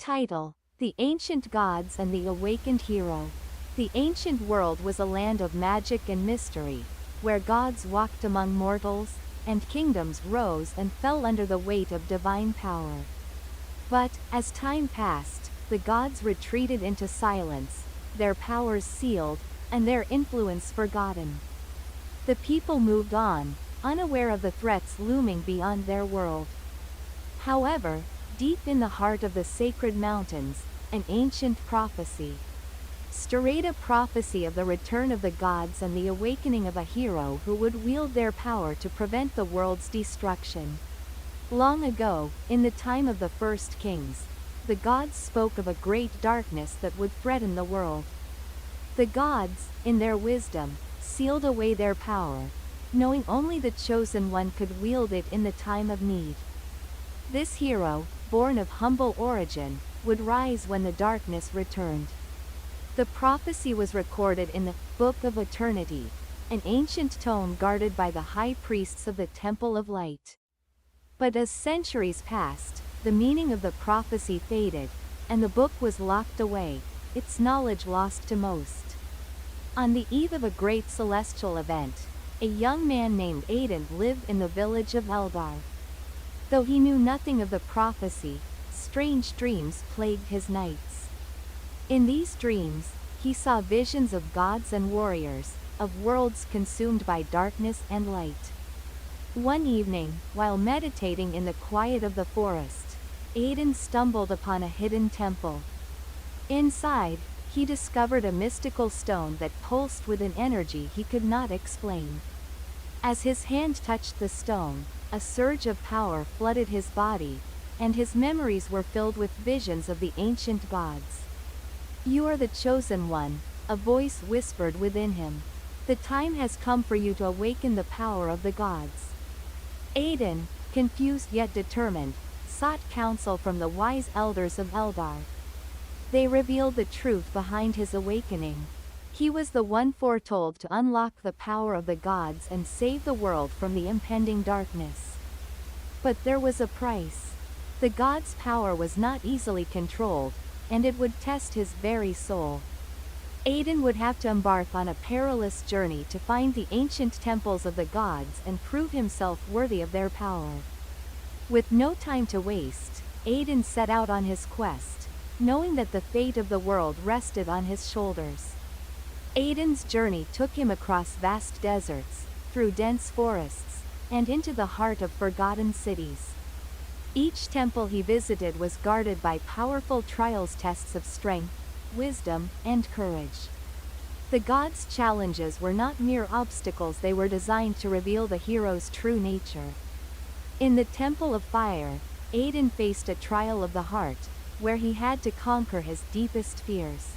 Title: The Ancient Gods and the Awakened Hero. The ancient world was a land of magic and mystery, where gods walked among mortals, and kingdoms rose and fell under the weight of divine power. But, as time passed, the gods retreated into silence, their powers sealed, and their influence forgotten. The people moved on, unaware of the threats looming beyond their world. However, deep in the heart of the sacred mountains, an ancient prophecy stirred a prophecy of the return of the gods and the awakening of a hero who would wield their power to prevent the world's destruction. Long ago, in the time of the first kings, the gods spoke of a great darkness that would threaten the world. The gods, in their wisdom, sealed away their power, knowing only the chosen one could wield it in the time of need. This hero, born of humble origin, would rise when the darkness returned. The prophecy was recorded in the Book of Eternity, an ancient tome guarded by the high priests of the Temple of Light. But as centuries passed, the meaning of the prophecy faded, and the book was locked away, its knowledge lost to most. On the eve of a great celestial event, a young man named Aidan lived in the village of Eldar. Though he knew nothing of the prophecy, strange dreams plagued his nights. In these dreams, he saw visions of gods and warriors, of worlds consumed by darkness and light. One evening, while meditating in the quiet of the forest, Aidan stumbled upon a hidden temple. Inside, he discovered a mystical stone that pulsed with an energy he could not explain. As his hand touched the stone, a surge of power flooded his body, and his memories were filled with visions of the ancient gods. "You are the chosen one," a voice whispered within him. "The time has come for you to awaken the power of the gods." Aidan, confused yet determined, sought counsel from the wise elders of Eldar. They revealed the truth behind his awakening. He was the one foretold to unlock the power of the gods and save the world from the impending darkness. But there was a price. The gods' power was not easily controlled, and it would test his very soul. Aidan would have to embark on a perilous journey to find the ancient temples of the gods and prove himself worthy of their power. With no time to waste, Aidan set out on his quest, knowing that the fate of the world rested on his shoulders. Aidan's journey took him across vast deserts, through dense forests, and into the heart of forgotten cities. Each temple he visited was guarded by powerful trials tests of strength, wisdom, and courage. The gods' challenges were not mere obstacles, they were designed to reveal the hero's true nature. In the Temple of Fire, Aidan faced a trial of the heart, where he had to conquer his deepest fears.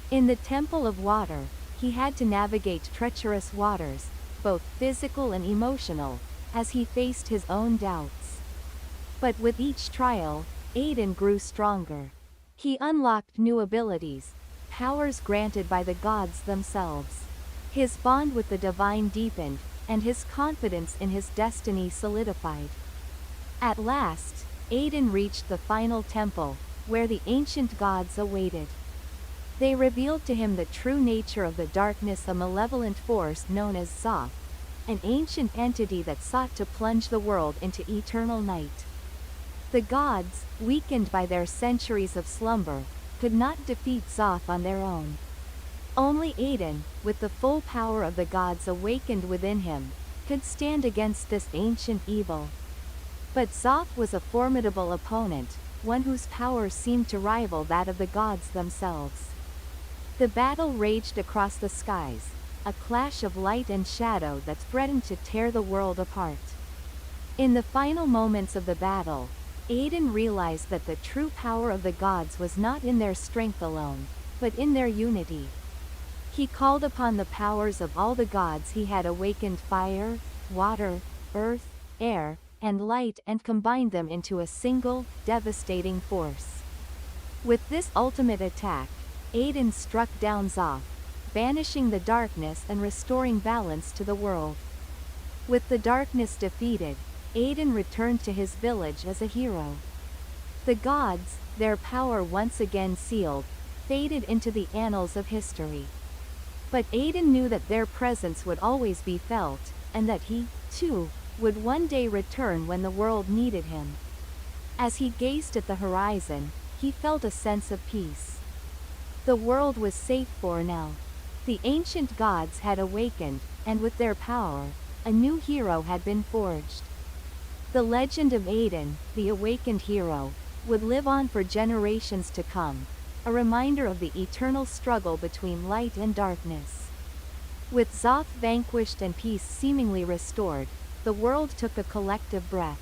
In the Temple of Water, he had to navigate treacherous waters, both physical and emotional, as he faced his own doubts. But with each trial, Aidan grew stronger. He unlocked new abilities, powers granted by the gods themselves. His bond with the divine deepened, and his confidence in his destiny solidified. At last, Aidan reached the final temple, where the ancient gods awaited. They revealed to him the true nature of the darkness, a malevolent force known as Zoth, an ancient entity that sought to plunge the world into eternal night. The gods, weakened by their centuries of slumber, could not defeat Zoth on their own. Only Aidan, with the full power of the gods awakened within him, could stand against this ancient evil. But Zoth was a formidable opponent, one whose power seemed to rival that of the gods themselves. The battle raged across the skies, a clash of light and shadow that threatened to tear the world apart. In the final moments of the battle, Aidan realized that the true power of the gods was not in their strength alone, but in their unity. He called upon the powers of all the gods he had awakened: fire, water, earth, air, and light, and combined them into a single, devastating force. With this ultimate attack, Aidan struck down Zoth, banishing the darkness and restoring balance to the world. With the darkness defeated, Aidan returned to his village as a hero. The gods, their power once again sealed, faded into the annals of history. But Aiden knew that their presence would always be felt, and that he, too, would one day return when the world needed him. As he gazed at the horizon, he felt a sense of peace. The world was safe for now. The ancient gods had awakened, and with their power, a new hero had been forged. The legend of Aiden, the awakened hero, would live on for generations to come, a reminder of the eternal struggle between light and darkness. With Zoth vanquished and peace seemingly restored, the world took a collective breath.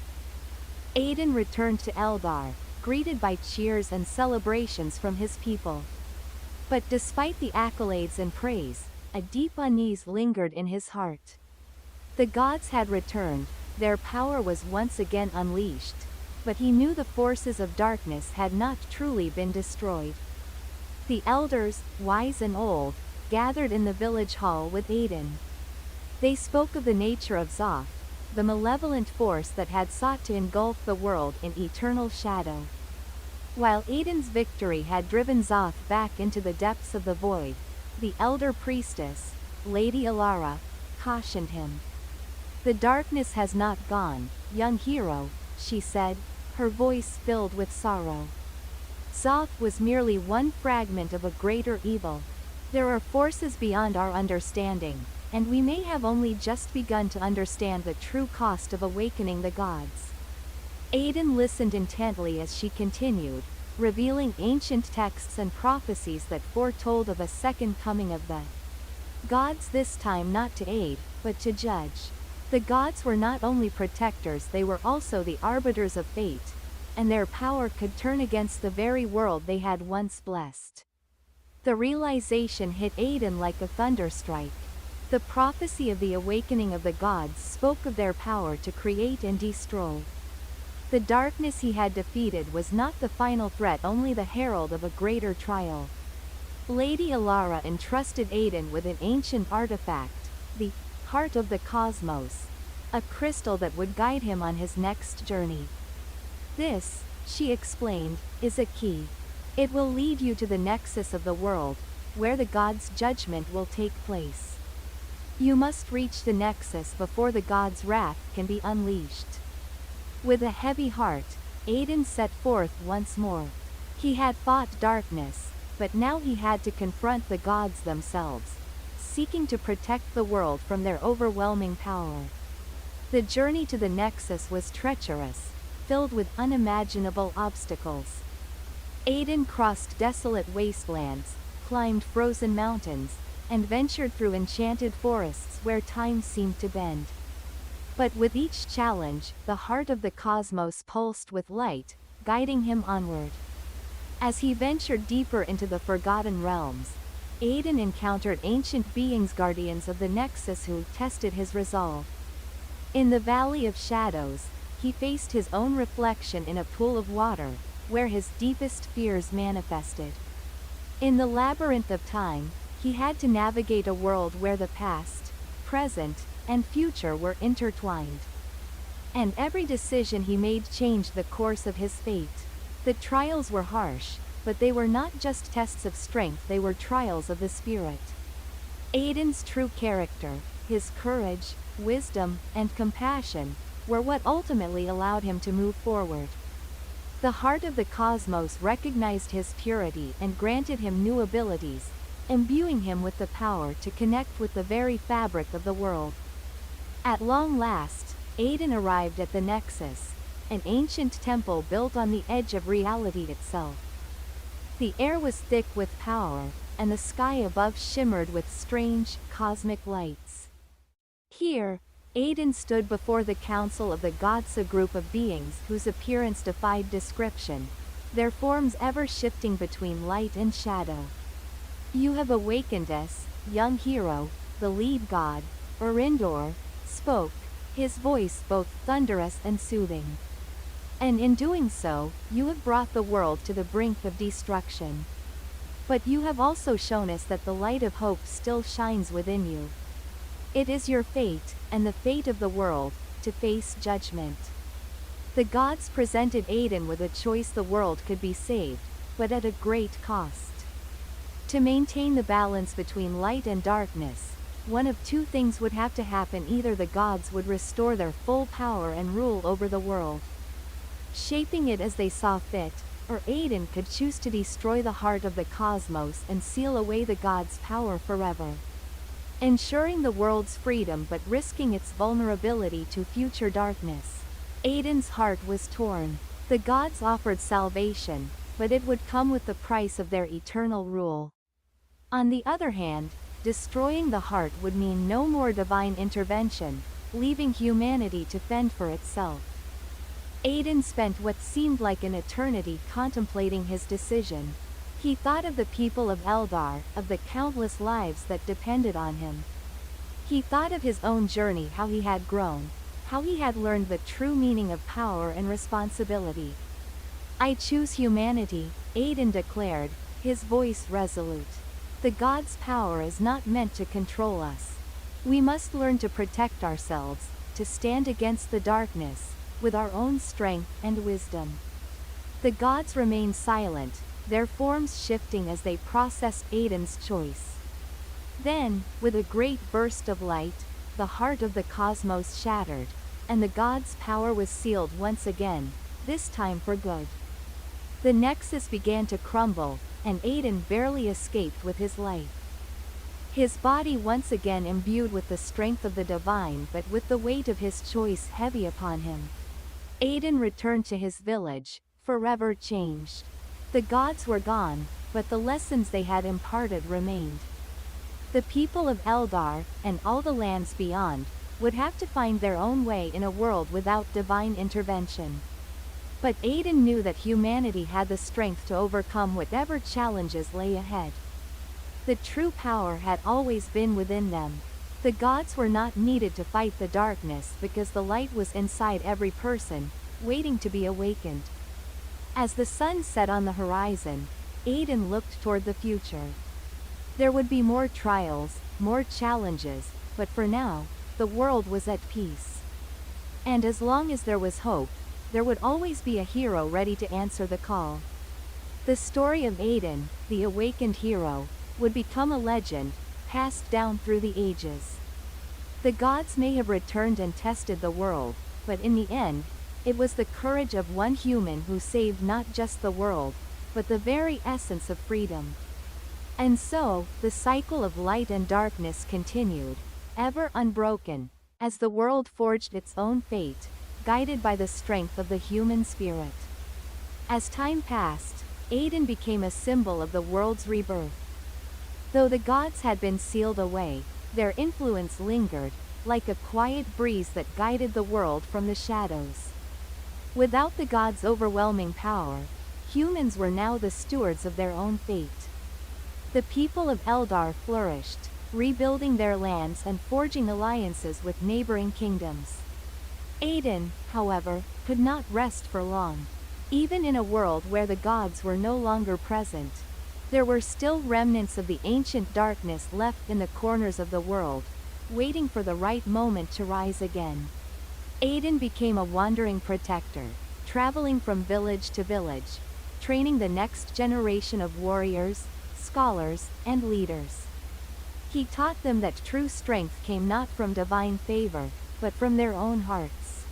Aiden returned to Eldar, greeted by cheers and celebrations from his people. But despite the accolades and praise, a deep unease lingered in his heart. The gods had returned, their power was once again unleashed, but he knew the forces of darkness had not truly been destroyed. The elders, wise and old, gathered in the village hall with Aiden. They spoke of the nature of Zoth, the malevolent force that had sought to engulf the world in eternal shadow. While Aiden's victory had driven Zoth back into the depths of the void, the elder priestess, Lady Alara, cautioned him. "The darkness has not gone, young hero," she said, her voice filled with sorrow. "Zoth was merely one fragment of a greater evil. There are forces beyond our understanding, and we may have only just begun to understand the true cost of awakening the gods." Aiden listened intently as she continued, revealing ancient texts and prophecies that foretold of a second coming of the gods, this time not to aid, but to judge. The gods were not only protectors, they were also the arbiters of fate, and their power could turn against the very world they had once blessed. The realization hit Aiden like a thunderstrike. The prophecy of the awakening of the gods spoke of their power to create and destroy. The darkness he had defeated was not the final threat, only the herald of a greater trial. Lady Alara entrusted Aiden with an ancient artifact, the Heart of the Cosmos, a crystal that would guide him on his next journey. "This," she explained, "is a key. It will lead you to the nexus of the world, where the gods' judgment will take place. You must reach the nexus before the gods' wrath can be unleashed." With a heavy heart, Aiden set forth once more. He had fought darkness, but now he had to confront the gods themselves, seeking to protect the world from their overwhelming power. The journey to the nexus was treacherous, filled with unimaginable obstacles. Aiden crossed desolate wastelands, climbed frozen mountains, and ventured through enchanted forests where time seemed to bend. But with each challenge, the heart of the cosmos pulsed with light, guiding him onward. As he ventured deeper into the forgotten realms, Aiden encountered ancient beings, guardians of the Nexus, who tested his resolve. In the Valley of Shadows, he faced his own reflection in a pool of water, where his deepest fears manifested. In the labyrinth of time, he had to navigate a world where the past, present, and future were intertwined. And every decision he made changed the course of his fate. The trials were harsh, but they were not just tests of strength, they were trials of the spirit. Aiden's true character, his courage, wisdom, and compassion, were what ultimately allowed him to move forward. The heart of the cosmos recognized his purity and granted him new abilities, imbuing him with the power to connect with the very fabric of the world. At long last, Aiden arrived at the Nexus, an ancient temple built on the edge of reality itself. The air was thick with power, and the sky above shimmered with strange, cosmic lights. Here, Aiden stood before the council of the gods, a group of beings whose appearance defied description, their forms ever shifting between light and shadow. "You have awakened us, young hero," the lead god, Urindor, spoke, his voice both thunderous and soothing. "And in doing so, you have brought the world to the brink of destruction. But you have also shown us that the light of hope still shines within you. It is your fate, and the fate of the world, to face judgment." The gods presented Aiden with a choice: the world could be saved, but at a great cost. To maintain the balance between light and darkness, one of two things would have to happen: either the gods would restore their full power and rule over the world, shaping it as they saw fit, or Aiden could choose to destroy the heart of the cosmos and seal away the gods' power forever, ensuring the world's freedom but risking its vulnerability to future darkness. Aiden's heart was torn. The gods offered salvation, but it would come with the price of their eternal rule. On the other hand, destroying the heart would mean no more divine intervention, leaving humanity to fend for itself. Aiden spent what seemed like an eternity contemplating his decision. He thought of the people of Eldar, of the countless lives that depended on him. He thought of his own journey, how he had grown, how he had learned the true meaning of power and responsibility. "I choose humanity," Aiden declared, his voice resolute. "The gods' power is not meant to control us. We must learn to protect ourselves, to stand against the darkness, with our own strength and wisdom." The gods remained silent, their forms shifting as they processed Aiden's choice. Then, with a great burst of light, the heart of the cosmos shattered, and the gods' power was sealed once again, this time for good. The nexus began to crumble, and Aiden barely escaped with his life. His body once again imbued with the strength of the divine, but with the weight of his choice heavy upon him. Aiden returned to his village, forever changed. The gods were gone, but the lessons they had imparted remained. The people of Eldar, and all the lands beyond, would have to find their own way in a world without divine intervention. But Aiden knew that humanity had the strength to overcome whatever challenges lay ahead. The true power had always been within them. The gods were not needed to fight the darkness because the light was inside every person, waiting to be awakened. As the sun set on the horizon, Aiden looked toward the future. There would be more trials, more challenges, but for now, the world was at peace. And as long as there was hope, there would always be a hero ready to answer the call. The story of Aiden, the awakened hero, would become a legend, passed down through the ages. The gods may have returned and tested the world, but in the end, it was the courage of one human who saved not just the world, but the very essence of freedom. And so, the cycle of light and darkness continued, ever unbroken, as the world forged its own fate, guided by the strength of the human spirit. As time passed, Aiden became a symbol of the world's rebirth. Though the gods had been sealed away, their influence lingered, like a quiet breeze that guided the world from the shadows. Without the gods' overwhelming power, humans were now the stewards of their own fate. The people of Eldar flourished, rebuilding their lands and forging alliances with neighboring kingdoms. Aiden, however, could not rest for long. Even in a world where the gods were no longer present, there were still remnants of the ancient darkness left in the corners of the world, waiting for the right moment to rise again. Aiden became a wandering protector, traveling from village to village, training the next generation of warriors, scholars, and leaders. He taught them that true strength came not from divine favor, but from their own hearts,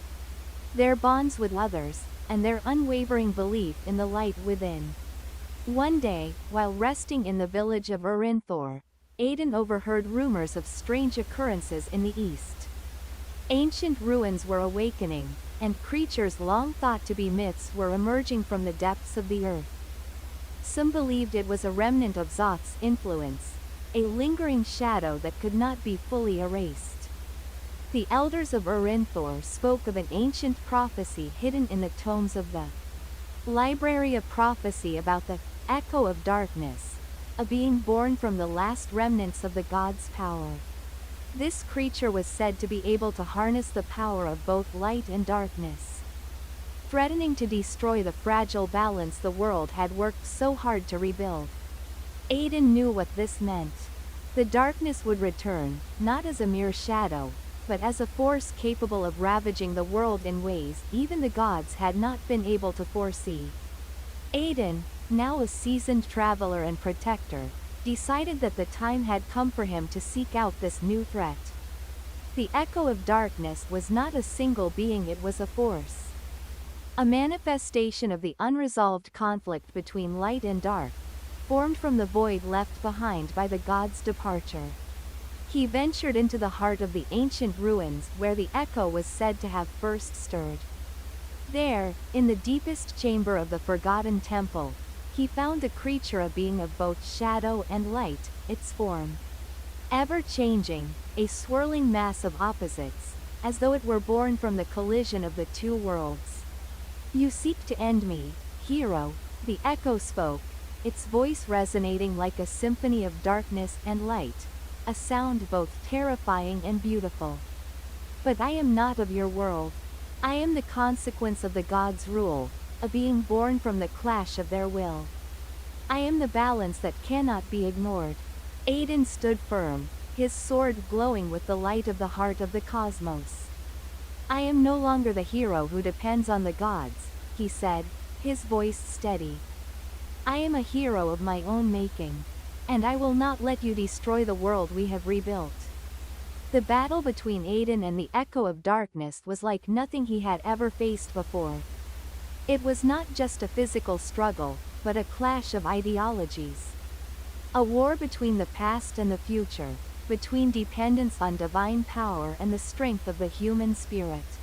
their bonds with others, and their unwavering belief in the light within. One day, while resting in the village of Urinthor, Aiden overheard rumors of strange occurrences in the east. Ancient ruins were awakening, and creatures long thought to be myths were emerging from the depths of the earth. Some believed it was a remnant of Zoth's influence, a lingering shadow that could not be fully erased. The elders of Urinthor spoke of an ancient prophecy hidden in the tomes of the Library of Prophecy about the Echo of Darkness, a being born from the last remnants of the gods' power. This creature was said to be able to harness the power of both light and darkness, threatening to destroy the fragile balance the world had worked so hard to rebuild. Aiden knew what this meant. The darkness would return, not as a mere shadow, but as a force capable of ravaging the world in ways even the gods had not been able to foresee. Aiden, now a seasoned traveler and protector, decided that the time had come for him to seek out this new threat. The echo of darkness was not a single being, it was a force. A manifestation of the unresolved conflict between light and dark, formed from the void left behind by the god's departure. He ventured into the heart of the ancient ruins where the echo was said to have first stirred. There, in the deepest chamber of the forgotten temple, he found a creature, a being of both shadow and light, its form ever-changing, a swirling mass of opposites, as though it were born from the collision of the two worlds. "You seek to end me, hero," the echo spoke, its voice resonating like a symphony of darkness and light, a sound both terrifying and beautiful. "But I am not of your world. I am the consequence of the gods' rule, a being born from the clash of their will. I am the balance that cannot be ignored." Aiden stood firm, his sword glowing with the light of the heart of the cosmos. "I am no longer the hero who depends on the gods," he said, his voice steady. "I am a hero of my own making. And I will not let you destroy the world we have rebuilt." The battle between Aiden and the echo of darkness was like nothing he had ever faced before. It was not just a physical struggle, but a clash of ideologies. A war between the past and the future, between dependence on divine power and the strength of the human spirit.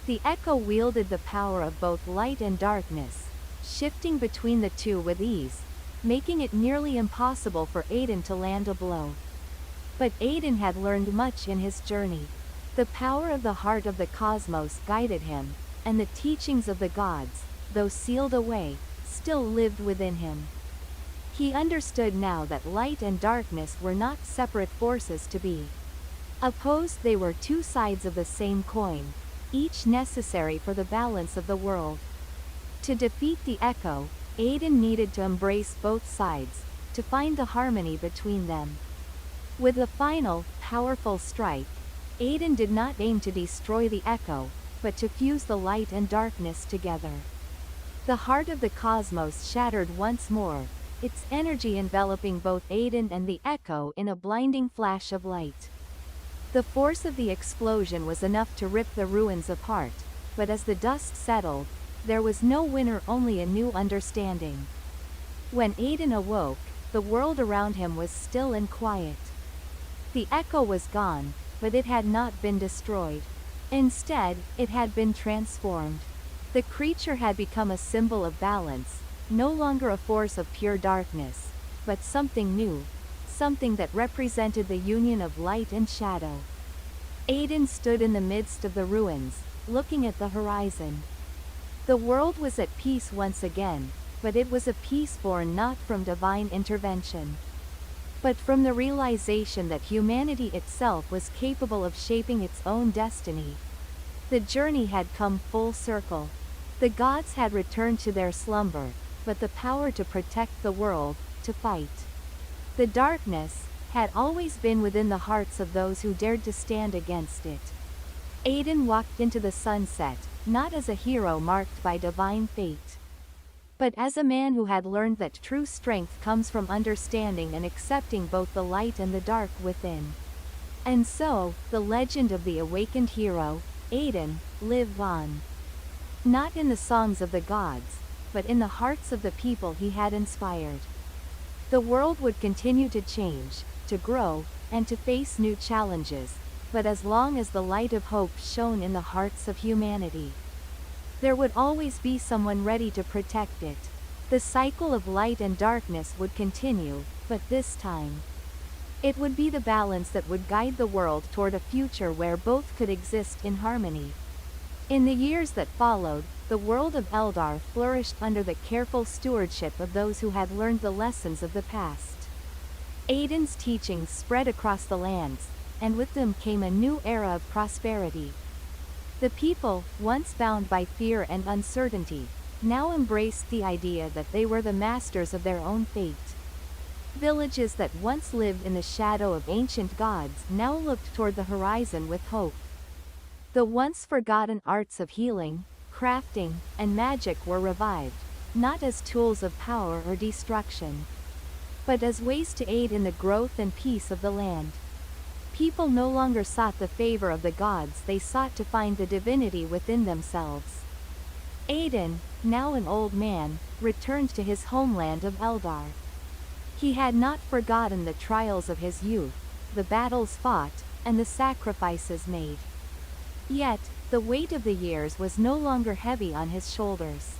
The echo wielded the power of both light and darkness, shifting between the two with ease, making it nearly impossible for Aiden to land a blow. But Aiden had learned much in his journey. The power of the heart of the cosmos guided him, and the teachings of the gods, though sealed away, still lived within him. He understood now that light and darkness were not separate forces to be opposed, they were two sides of the same coin, each necessary for the balance of the world. To defeat the echo, Aiden needed to embrace both sides, to find the harmony between them. With the final, powerful strike, Aiden did not aim to destroy the echo, but to fuse the light and darkness together. The heart of the cosmos shattered once more, its energy enveloping both Aiden and the echo in a blinding flash of light. The force of the explosion was enough to rip the ruins apart, but as the dust settled, there was no winner, only a new understanding. When Aiden awoke, the world around him was still and quiet. The echo was gone, but it had not been destroyed. Instead, it had been transformed. The creature had become a symbol of balance, no longer a force of pure darkness, but something new, something that represented the union of light and shadow. Aiden stood in the midst of the ruins, looking at the horizon. The world was at peace once again, but it was a peace born not from divine intervention, but from the realization that humanity itself was capable of shaping its own destiny. The journey had come full circle. The gods had returned to their slumber, but the power to protect the world, to fight the darkness, had always been within the hearts of those who dared to stand against it. Aiden walked into the sunset, not as a hero marked by divine fate, but as a man who had learned that true strength comes from understanding and accepting both the light and the dark within. And so, the legend of the awakened hero, Aiden, lived on. Not in the songs of the gods, but in the hearts of the people he had inspired. The world would continue to change, to grow, and to face new challenges, but as long as the light of hope shone in the hearts of humanity, there would always be someone ready to protect it. The cycle of light and darkness would continue, but this time, it would be the balance that would guide the world toward a future where both could exist in harmony. In the years that followed, the world of Eldar flourished under the careful stewardship of those who had learned the lessons of the past. Aiden's teachings spread across the lands, and with them came a new era of prosperity. The people, once bound by fear and uncertainty, now embraced the idea that they were the masters of their own fate. Villages that once lived in the shadow of ancient gods now looked toward the horizon with hope. The once forgotten arts of healing, crafting, and magic were revived, not as tools of power or destruction, but as ways to aid in the growth and peace of the land. People no longer sought the favor of the gods, they sought to find the divinity within themselves. Aiden, now an old man, returned to his homeland of Eldar. He had not forgotten the trials of his youth, the battles fought, and the sacrifices made. Yet, the weight of the years was no longer heavy on his shoulders.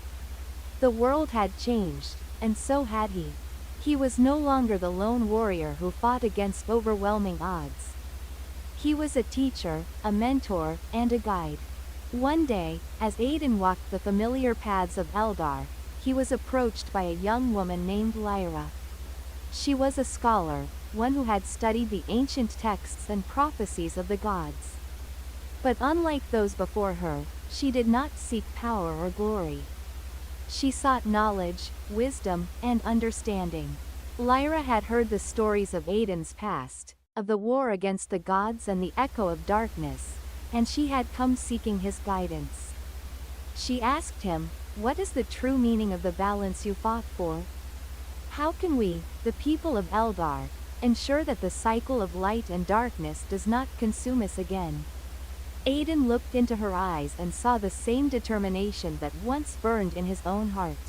The world had changed, and so had he. He was no longer the lone warrior who fought against overwhelming odds. He was a teacher, a mentor, and a guide. One day, as Aiden walked the familiar paths of Eldar, he was approached by a young woman named Lyra. She was a scholar, one who had studied the ancient texts and prophecies of the gods. But unlike those before her, she did not seek power or glory. She sought knowledge, wisdom, and understanding. Lyra had heard the stories of Aiden's past, of the war against the gods and the echo of darkness, and she had come seeking his guidance. She asked him, "What is the true meaning of the balance you fought for? How can we, the people of Eldar, ensure that the cycle of light and darkness does not consume us again?" Aiden looked into her eyes and saw the same determination that once burned in his own heart.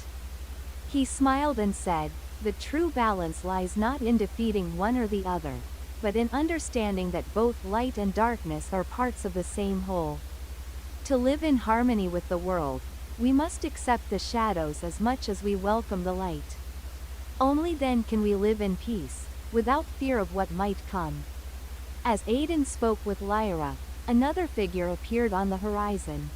He smiled and said, "The true balance lies not in defeating one or the other, but in understanding that both light and darkness are parts of the same whole. To live in harmony with the world, we must accept the shadows as much as we welcome the light. Only then can we live in peace, without fear of what might come." As Aiden spoke with Lyra, another figure appeared on the horizon.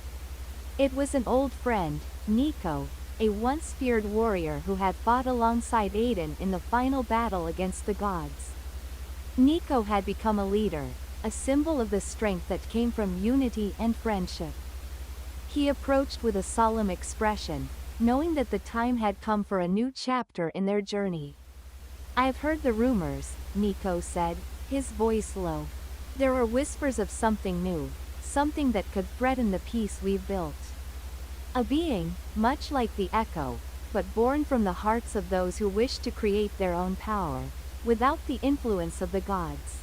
It was an old friend, Nico, a once feared warrior who had fought alongside Aiden in the final battle against the gods. Nico had become a leader, a symbol of the strength that came from unity and friendship. He approached with a solemn expression, knowing that the time had come for a new chapter in their journey. "I've heard the rumors," Nico said, his voice low. "There are whispers of something new, something that could threaten the peace we've built. A being, much like the echo, but born from the hearts of those who wish to create their own power, without the influence of the gods.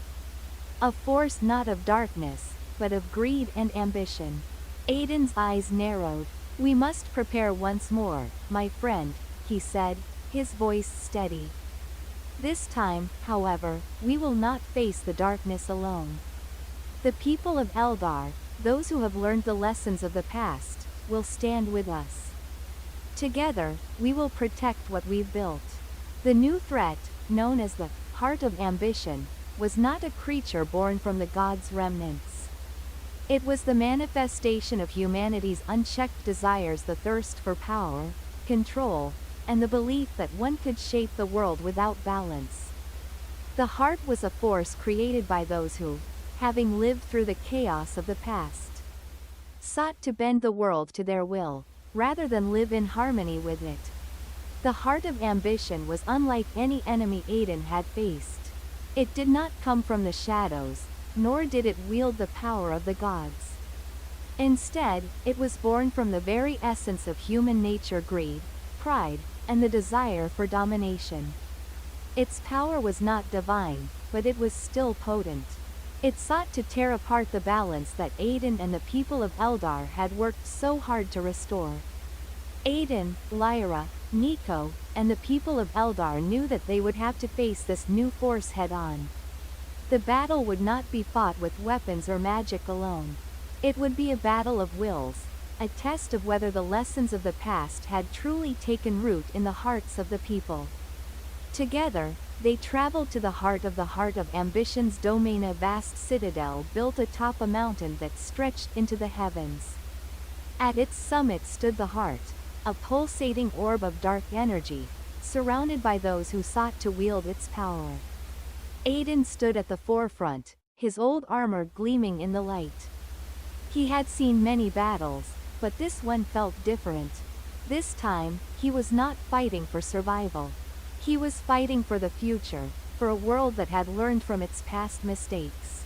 A force not of darkness, but of greed and ambition." Aiden's eyes narrowed. "We must prepare once more, my friend," he said, his voice steady. "This time, however, we will not face the darkness alone. The people of Eldar, those who have learned the lessons of the past, will stand with us. Together, we will protect what we've built." The new threat, known as the Heart of Ambition, was not a creature born from the gods' remnants. It was the manifestation of humanity's unchecked desires, the thirst for power, control, and the belief that one could shape the world without balance. The heart was a force created by those who, having lived through the chaos of the past, sought to bend the world to their will, rather than live in harmony with it. The heart of ambition was unlike any enemy Aiden had faced. It did not come from the shadows, nor did it wield the power of the gods. Instead, it was born from the very essence of human nature: greed, pride, and the desire for domination. Its power was not divine, but it was still potent. It sought to tear apart the balance that Aiden and the people of Eldar had worked so hard to restore. Aiden, Lyra, Nico, and the people of Eldar knew that they would have to face this new force head-on. The battle would not be fought with weapons or magic alone. It would be a battle of wills, a test of whether the lessons of the past had truly taken root in the hearts of the people. Together, they traveled to the heart of ambition's domain, a vast citadel built atop a mountain that stretched into the heavens. At its summit stood the heart, a pulsating orb of dark energy, surrounded by those who sought to wield its power. Aiden stood at the forefront, his old armor gleaming in the light. He had seen many battles, but this one felt different. This time, he was not fighting for survival. He was fighting for the future, for a world that had learned from its past mistakes.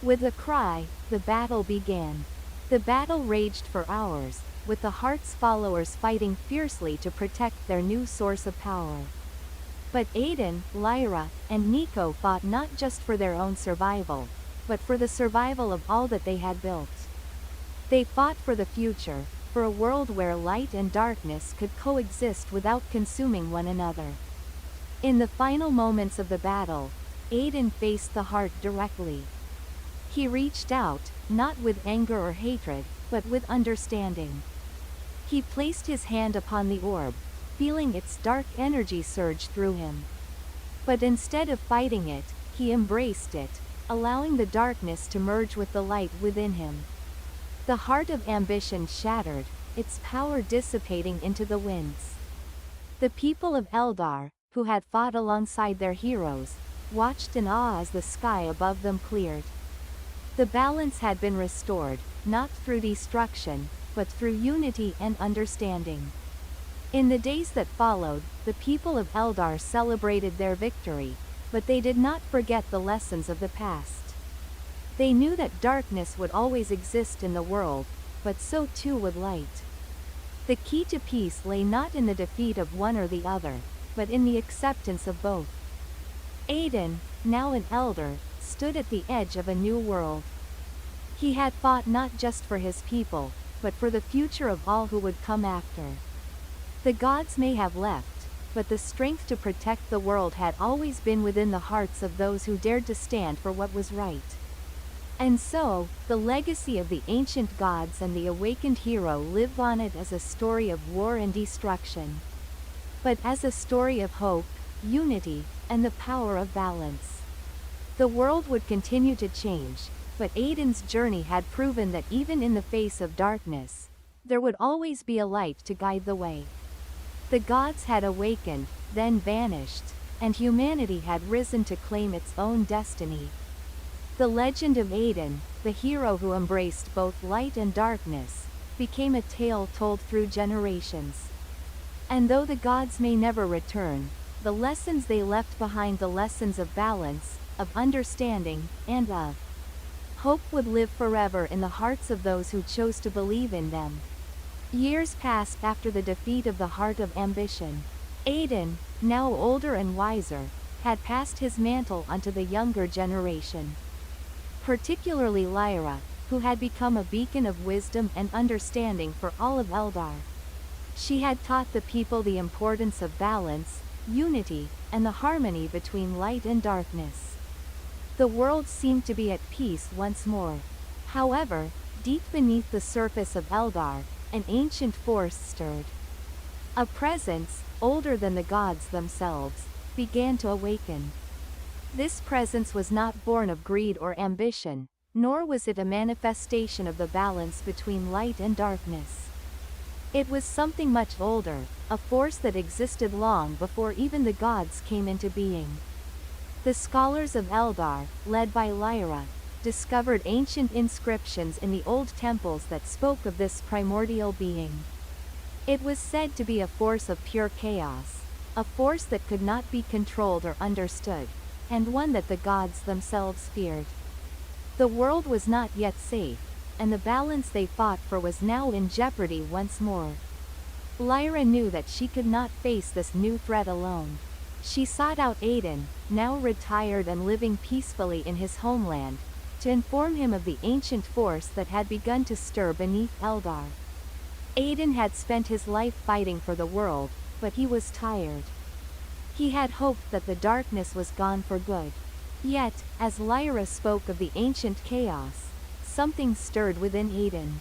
With a cry, the battle began. The battle raged for hours, with the Heart's followers fighting fiercely to protect their new source of power. But Aiden, Lyra, and Nico fought not just for their own survival, but for the survival of all that they had built. They fought for the future, for a world where light and darkness could coexist without consuming one another. In the final moments of the battle, Aiden faced the Heart directly. He reached out, not with anger or hatred, but with understanding. He placed his hand upon the orb, feeling its dark energy surge through him. But instead of fighting it, he embraced it, allowing the darkness to merge with the light within him. The heart of ambition shattered, its power dissipating into the winds. The people of Eldar, who had fought alongside their heroes, watched in awe as the sky above them cleared. The balance had been restored, not through destruction, but through unity and understanding. In the days that followed, the people of Eldar celebrated their victory, but they did not forget the lessons of the past. They knew that darkness would always exist in the world, but so too would light. The key to peace lay not in the defeat of one or the other, but in the acceptance of both. Aiden, now an elder, stood at the edge of a new world. He had fought not just for his people, but for the future of all who would come after. The gods may have left, but the strength to protect the world had always been within the hearts of those who dared to stand for what was right. And so, the legacy of the ancient gods and the awakened hero live on it as a story of war and destruction, but as a story of hope, unity, and the power of balance. The world would continue to change, but Aiden's journey had proven that even in the face of darkness, there would always be a light to guide the way. The gods had awakened, then vanished, and humanity had risen to claim its own destiny. The legend of Aiden, the hero who embraced both light and darkness, became a tale told through generations. And though the gods may never return, the lessons they left behind, the lessons of balance, of understanding, and of hope, would live forever in the hearts of those who chose to believe in them. Years passed after the defeat of the Heart of Ambition. Aiden, now older and wiser, had passed his mantle onto the younger generation. Particularly Lyra, who had become a beacon of wisdom and understanding for all of Eldar. She had taught the people the importance of balance, unity, and the harmony between light and darkness. The world seemed to be at peace once more. However, deep beneath the surface of Eldar, an ancient force stirred. A presence, older than the gods themselves, began to awaken. This presence was not born of greed or ambition, nor was it a manifestation of the balance between light and darkness. It was something much older, a force that existed long before even the gods came into being. The scholars of Eldar, led by Lyra, discovered ancient inscriptions in the old temples that spoke of this primordial being. It was said to be a force of pure chaos, a force that could not be controlled or understood, and one that the gods themselves feared. The world was not yet safe, and the balance they fought for was now in jeopardy once more. Lyra knew that she could not face this new threat alone. She sought out Aiden, now retired and living peacefully in his homeland, to inform him of the ancient force that had begun to stir beneath Eldar. Aiden had spent his life fighting for the world, but he was tired. He had hoped that the darkness was gone for good. Yet, as Lyra spoke of the ancient chaos, something stirred within Aiden.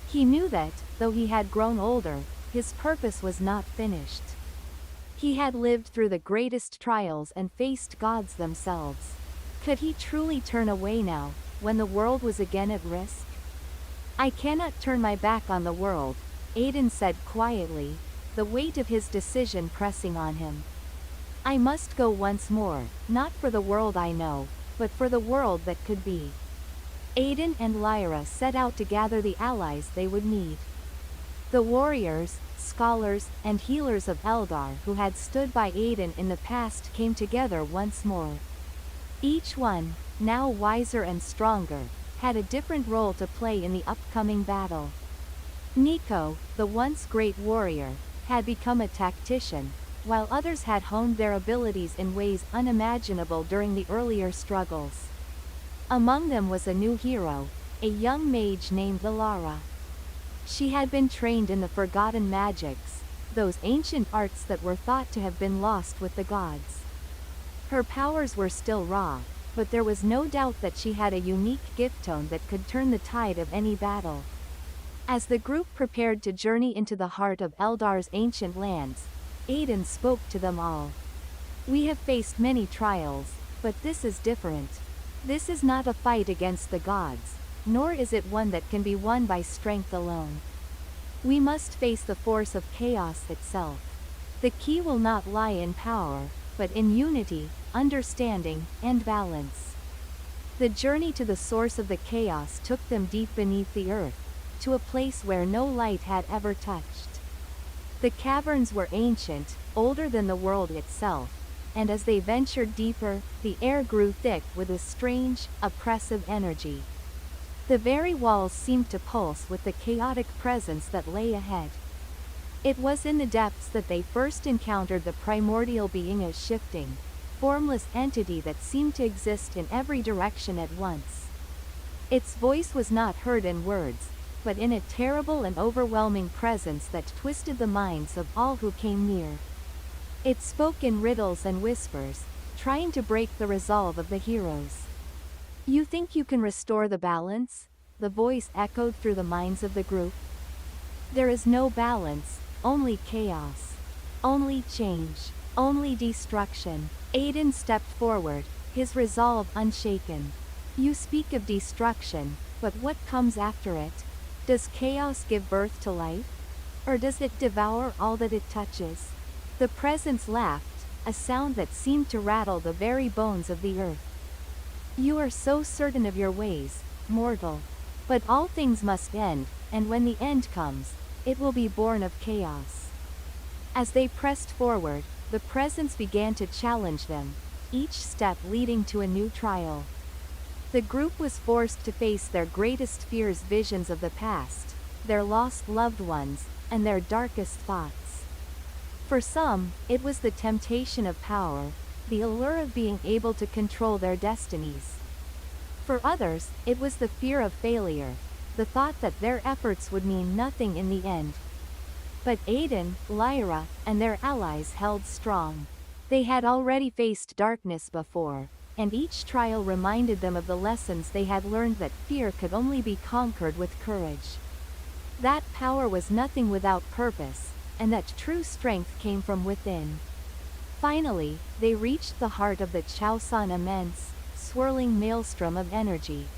He knew that, though he had grown older, his purpose was not finished. He had lived through the greatest trials and faced gods themselves. Could he truly turn away now, when the world was again at risk? "I cannot turn my back on the world," Aiden said quietly, the weight of his decision pressing on him. "I must go once more, not for the world I know, but for the world that could be." Aiden and Lyra set out to gather the allies they would need. The warriors, scholars, and healers of Eldar who had stood by Aiden in the past came together once more. Each one, now wiser and stronger, had a different role to play in the upcoming battle. Nico, the once great warrior, had become a tactician, while others had honed their abilities in ways unimaginable during the earlier struggles. Among them was a new hero, a young mage named Ilara. She had been trained in the forgotten magics, those ancient arts that were thought to have been lost with the gods. Her powers were still raw, but there was no doubt that she had a unique gift tone that could turn the tide of any battle. As the group prepared to journey into the heart of Eldar's ancient lands, Aiden spoke to them all. "We have faced many trials, but this is different. This is not a fight against the gods, nor is it one that can be won by strength alone. We must face the force of chaos itself. The key will not lie in power, but in unity, understanding, and balance." The journey to the source of the chaos took them deep beneath the earth, to a place where no light had ever touched. The caverns were ancient, older than the world itself, and as they ventured deeper, the air grew thick with a strange, oppressive energy. The very walls seemed to pulse with the chaotic presence that lay ahead. It was in the depths that they first encountered the primordial being, a shifting, formless entity that seemed to exist in every direction at once. Its voice was not heard in words, but in a terrible and overwhelming presence that twisted the minds of all who came near. It spoke in riddles and whispers, trying to break the resolve of the heroes. "You think you can restore the balance?" the voice echoed through the minds of the group. "There is no balance, only chaos. Only change. Only destruction." Aiden stepped forward, his resolve unshaken. "You speak of destruction, but what comes after it? Does chaos give birth to life? Or does it devour all that it touches?" The presence laughed, a sound that seemed to rattle the very bones of the earth. "You are so certain of your ways, mortal. But all things must end, and when the end comes, it will be born of chaos." As they pressed forward, the presence began to challenge them, each step leading to a new trial. The group was forced to face their greatest fears, visions of the past, their lost loved ones, and their darkest thoughts. For some, it was the temptation of power, the allure of being able to control their destinies. For others, it was the fear of failure, the thought that their efforts would mean nothing in the end. But Aiden, Lyra, and their allies held strong. They had already faced darkness before, and each trial reminded them of the lessons they had learned, that fear could only be conquered with courage. That power was nothing without purpose, and that true strength came from within. Finally, they reached the heart of the Chaosan, immense, swirling maelstrom of energy.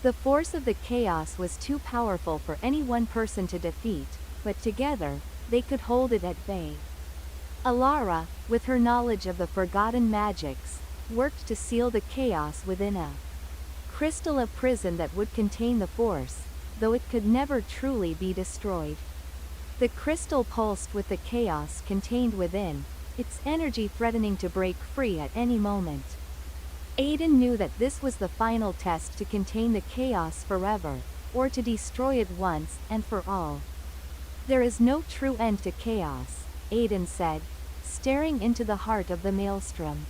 The force of the chaos was too powerful for any one person to defeat, but together, they could hold it at bay. Ilara, with her knowledge of the forgotten magics, worked to seal the chaos within a crystal, a prison that would contain the force, though it could never truly be destroyed. The crystal pulsed with the chaos contained within, its energy threatening to break free at any moment. Aiden knew that this was the final test to contain the chaos forever, or to destroy it once and for all. "There is no true end to chaos," Aiden said, staring into the heart of the maelstrom.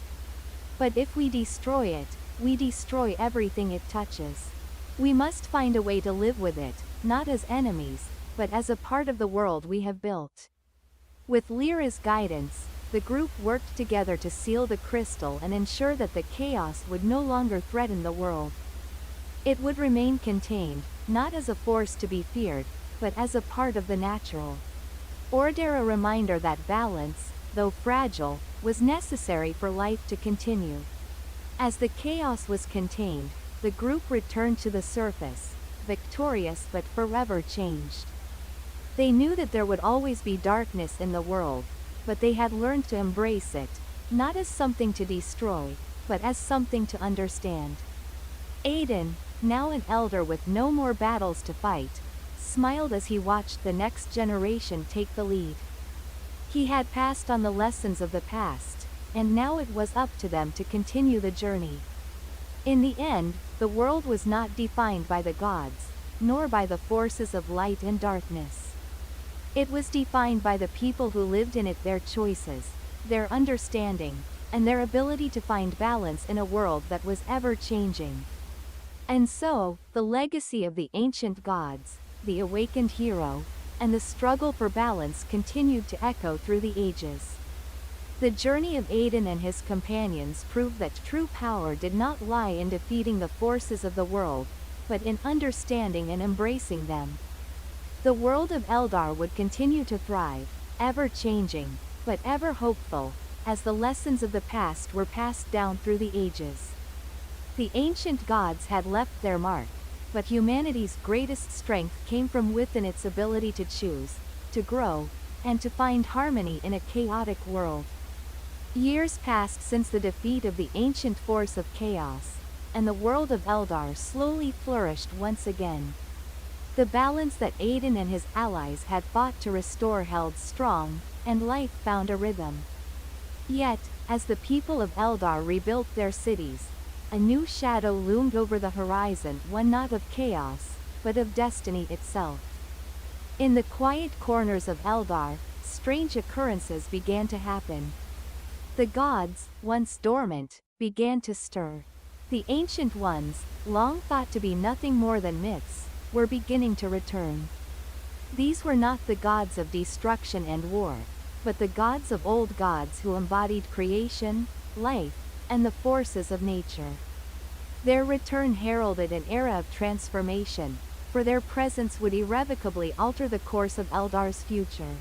"But if we destroy it, we destroy everything it touches. We must find a way to live with it, not as enemies, but as a part of the world we have built." With Lyra's guidance, the group worked together to seal the crystal and ensure that the chaos would no longer threaten the world. It would remain contained, not as a force to be feared, but as a part of the natural order, a reminder that balance, though fragile, was necessary for life to continue. As the chaos was contained, the group returned to the surface, victorious but forever changed. They knew that there would always be darkness in the world, but they had learned to embrace it, not as something to destroy, but as something to understand. Aiden, now an elder with no more battles to fight, smiled as he watched the next generation take the lead. He had passed on the lessons of the past, and now it was up to them to continue the journey. In the end, the world was not defined by the gods, nor by the forces of light and darkness. It was defined by the people who lived in it, their choices, their understanding, and their ability to find balance in a world that was ever-changing. And so, the legacy of the ancient gods, the awakened hero, and the struggle for balance continued to echo through the ages. The journey of Aiden and his companions proved that true power did not lie in defeating the forces of the world, but in understanding and embracing them. The world of Eldar would continue to thrive, ever-changing, but ever hopeful, as the lessons of the past were passed down through the ages. The ancient gods had left their mark, but humanity's greatest strength came from within its ability to choose, to grow, and to find harmony in a chaotic world. Years passed since the defeat of the ancient force of chaos, and the world of Eldar slowly flourished once again. The balance that Aiden and his allies had fought to restore held strong, and life found a rhythm. Yet, as the people of Eldar rebuilt their cities, a new shadow loomed over the horizon, one not of chaos, but of destiny itself. In the quiet corners of Eldar, strange occurrences began to happen. The gods, once dormant, began to stir. The ancient ones, long thought to be nothing more than myths, were beginning to return. These were not the gods of destruction and war, but the gods of old gods who embodied creation, life, and the forces of nature. Their return heralded an era of transformation, for their presence would irrevocably alter the course of Eldar's future.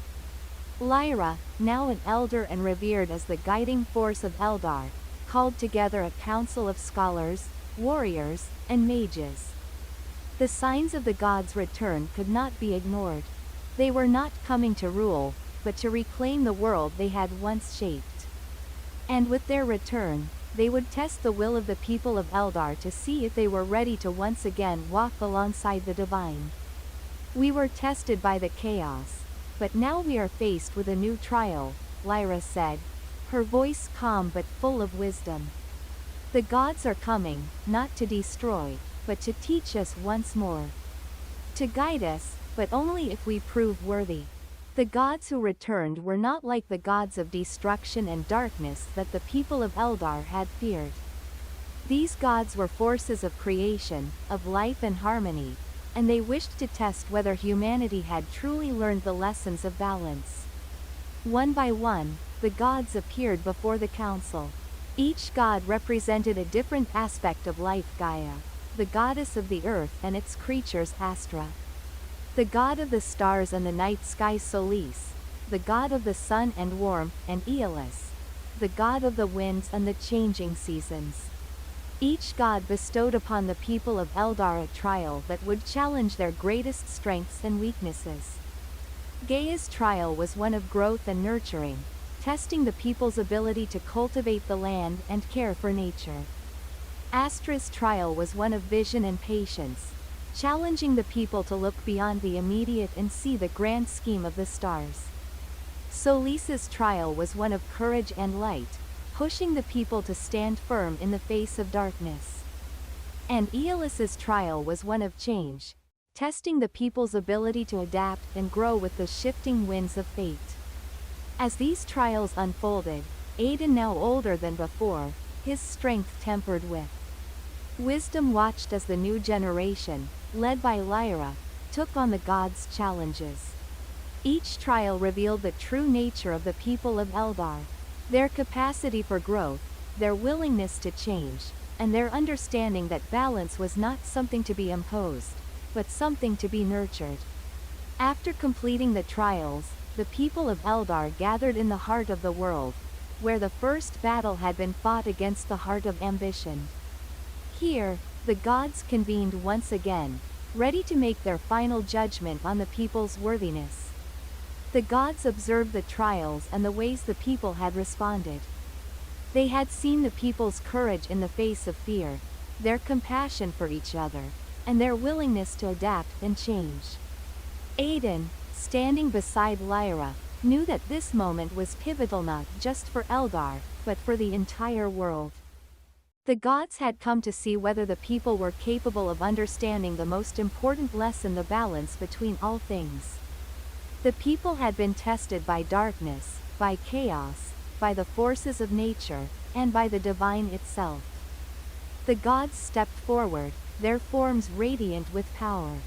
Lyra, now an elder and revered as the guiding force of Eldar, called together a council of scholars, warriors, and mages. The signs of the gods' return could not be ignored. They were not coming to rule, but to reclaim the world they had once shaped. And with their return, they would test the will of the people of Eldar to see if they were ready to once again walk alongside the divine. We were tested by the chaos, but now we are faced with a new trial, Lyra said, her voice calm but full of wisdom. The gods are coming, not to destroy, but to teach us once more. To guide us, but only if we prove worthy. The gods who returned were not like the gods of destruction and darkness that the people of Eldar had feared. These gods were forces of creation, of life and harmony, and they wished to test whether humanity had truly learned the lessons of balance. One by one, the gods appeared before the council. Each god represented a different aspect of life: Gaia, the goddess of the earth and its creatures; Astra, the god of the stars and the night sky; Solis, the god of the sun and warmth; and Aeolus, the god of the winds and the changing seasons. Each god bestowed upon the people of Eldar a trial that would challenge their greatest strengths and weaknesses. Gaia's trial was one of growth and nurturing, testing the people's ability to cultivate the land and care for nature. Astra's trial was one of vision and patience, challenging the people to look beyond the immediate and see the grand scheme of the stars. Solis's trial was one of courage and light, pushing the people to stand firm in the face of darkness. And Aeolus's trial was one of change, testing the people's ability to adapt and grow with the shifting winds of fate. As these trials unfolded, Aiden, now older than before, his strength tempered with wisdom, watched as the new generation, led by Lyra, took on the gods' challenges. Each trial revealed the true nature of the people of Eldar, their capacity for growth, their willingness to change, and their understanding that balance was not something to be imposed, but something to be nurtured. After completing the trials, the people of Eldar gathered in the heart of the world, where the first battle had been fought against the heart of ambition. Here, the gods convened once again, ready to make their final judgment on the people's worthiness. The gods observed the trials and the ways the people had responded. They had seen the people's courage in the face of fear, their compassion for each other, and their willingness to adapt and change. Aiden, standing beside Lyra, knew that this moment was pivotal not just for Eldar, but for the entire world. The gods had come to see whether the people were capable of understanding the most important lesson: the balance between all things. The people had been tested by darkness, by chaos, by the forces of nature, and by the divine itself. The gods stepped forward, their forms radiant with power.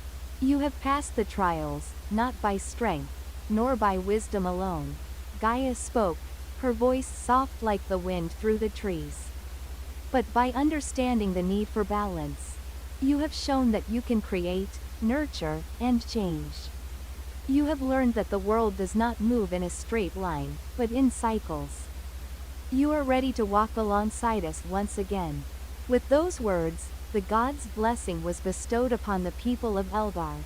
You have passed the trials, not by strength, nor by wisdom alone. Gaia spoke, her voice soft like the wind through the trees. But by understanding the need for balance. You have shown that you can create, nurture, and change. You have learned that the world does not move in a straight line, but in cycles. You are ready to walk alongside us once again. With those words, the gods' blessing was bestowed upon the people of Eldar.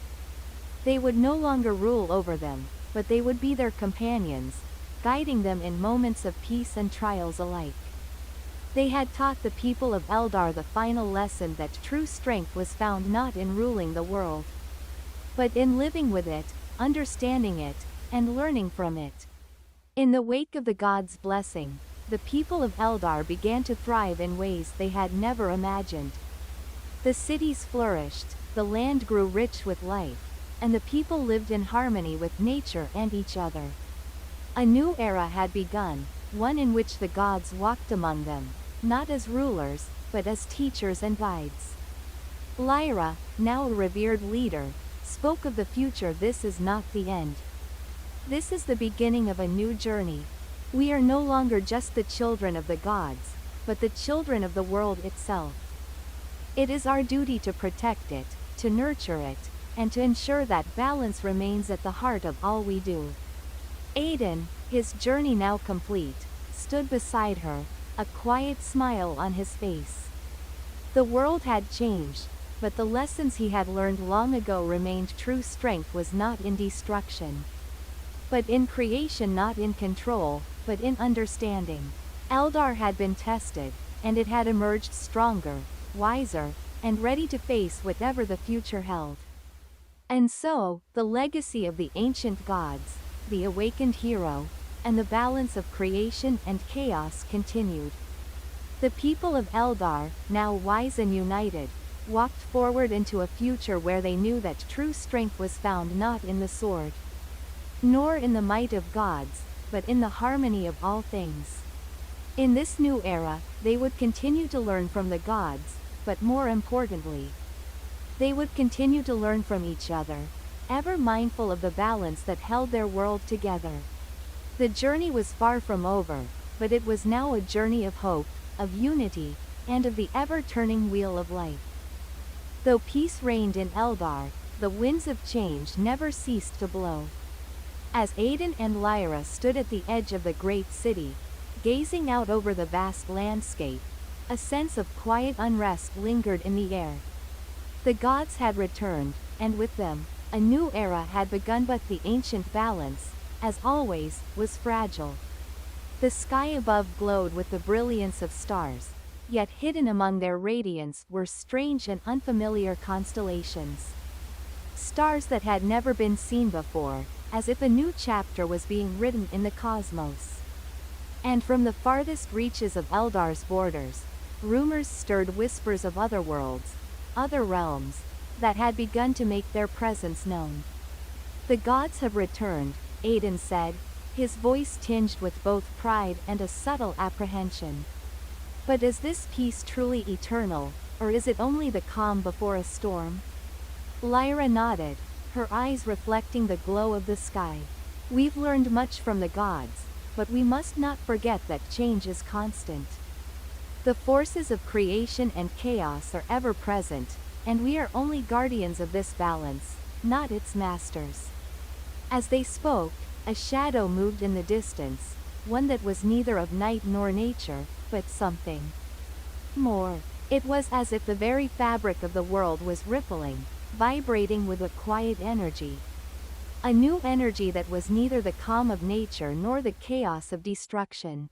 They would no longer rule over them, but they would be their companions, guiding them in moments of peace and trials alike. They had taught the people of Eldar the final lesson that true strength was found not in ruling the world, but in living with it, understanding it, and learning from it. In the wake of the gods' blessing, the people of Eldar began to thrive in ways they had never imagined. The cities flourished, the land grew rich with life, and the people lived in harmony with nature and each other. A new era had begun, one in which the gods walked among them, not as rulers, but as teachers and guides. Lyra, now a revered leader, spoke of the future. This is not the end. This is the beginning of a new journey. We are no longer just the children of the gods, but the children of the world itself. It is our duty to protect it, to nurture it, and to ensure that balance remains at the heart of all we do. Aiden, his journey now complete, stood beside her, a quiet smile on his face. The world had changed, but the lessons he had learned long ago remained true. Strength was not in destruction, but in creation, not in control, but in understanding. Eldar had been tested, and it had emerged stronger, wiser, and ready to face whatever the future held. And so, the legacy of the ancient gods, the awakened hero, and the balance of creation and chaos continued. The people of Eldar, now wise and united, walked forward into a future where they knew that true strength was found not in the sword, nor in the might of gods, but in the harmony of all things. In this new era, they would continue to learn from the gods, but more importantly, they would continue to learn from each other, ever mindful of the balance that held their world together. The journey was far from over, but it was now a journey of hope, of unity, and of the ever-turning wheel of life. Though peace reigned in Eldar, the winds of change never ceased to blow. As Aiden and Lyra stood at the edge of the great city, gazing out over the vast landscape, a sense of quiet unrest lingered in the air. The gods had returned, and with them, a new era had begun, but the ancient balance, as always, was fragile. The sky above glowed with the brilliance of stars, yet hidden among their radiance were strange and unfamiliar constellations. Stars that had never been seen before, as if a new chapter was being written in the cosmos. And from the farthest reaches of Eldar's borders, rumors stirred whispers of other worlds, other realms, that had begun to make their presence known. The gods have returned, Aiden said, his voice tinged with both pride and a subtle apprehension. But is this peace truly eternal, or is it only the calm before a storm? Lyra nodded, her eyes reflecting the glow of the sky. We've learned much from the gods, but we must not forget that change is constant. The forces of creation and chaos are ever present, and we are only guardians of this balance, not its masters. As they spoke, a shadow moved in the distance, one that was neither of night nor nature, but something more. It was as if the very fabric of the world was rippling, vibrating with a quiet energy. A new energy that was neither the calm of nature nor the chaos of destruction.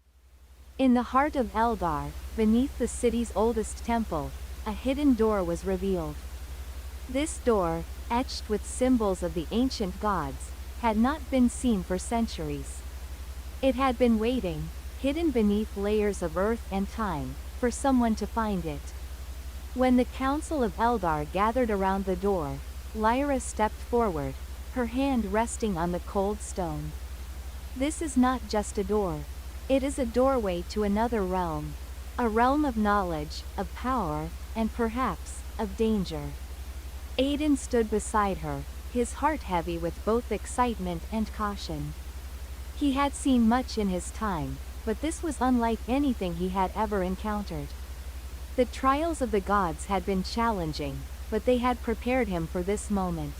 In the heart of Eldar, beneath the city's oldest temple, a hidden door was revealed. This door, etched with symbols of the ancient gods, had not been seen for centuries. It had been waiting, hidden beneath layers of earth and time, for someone to find it. When the Council of Eldar gathered around the door, Lyra stepped forward, her hand resting on the cold stone. This is not just a door. It is a doorway to another realm. A realm of knowledge, of power, and perhaps, of danger. Aiden stood beside her, his heart heavy with both excitement and caution. He had seen much in his time, but this was unlike anything he had ever encountered. The trials of the gods had been challenging, but they had prepared him for this moment.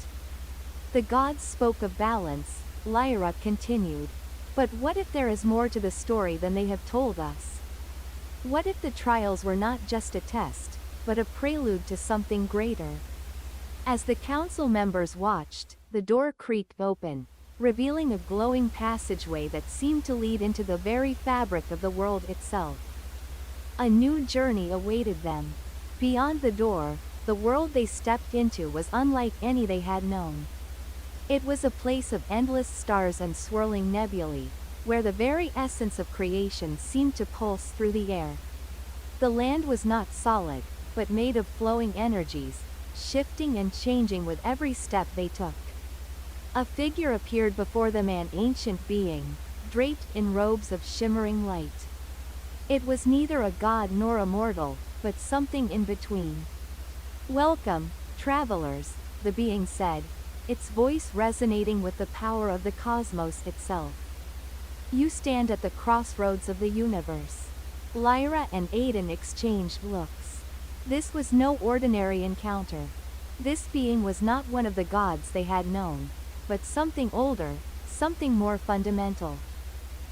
The gods spoke of balance, Lyra continued. But what if there is more to the story than they have told us? What if the trials were not just a test, but a prelude to something greater? As the council members watched, the door creaked open, revealing a glowing passageway that seemed to lead into the very fabric of the world itself. A new journey awaited them. Beyond the door, the world they stepped into was unlike any they had known. It was a place of endless stars and swirling nebulae, where the very essence of creation seemed to pulse through the air. The land was not solid, but made of flowing energies, shifting and changing with every step they took. A figure appeared before them, an ancient being, draped in robes of shimmering light. It was neither a god nor a mortal, but something in between. "Welcome, travelers," the being said, its voice resonating with the power of the cosmos itself. "You stand at the crossroads of the universe." Lyra and Aiden exchanged looks. This was no ordinary encounter. This being was not one of the gods they had known, but something older, something more fundamental.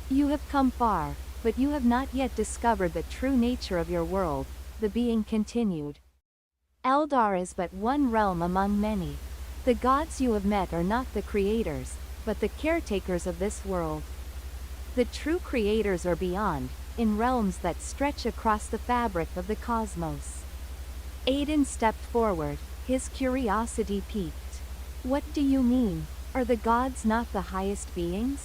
"You have come far, but you have not yet discovered the true nature of your world," the being continued. "Eldar is but one realm among many. The gods you have met are not the creators, but the caretakers of this world. The true creators are beyond, in realms that stretch across the fabric of the cosmos." Aiden stepped forward, his curiosity piqued. "What do you mean? Are the gods not the highest beings?"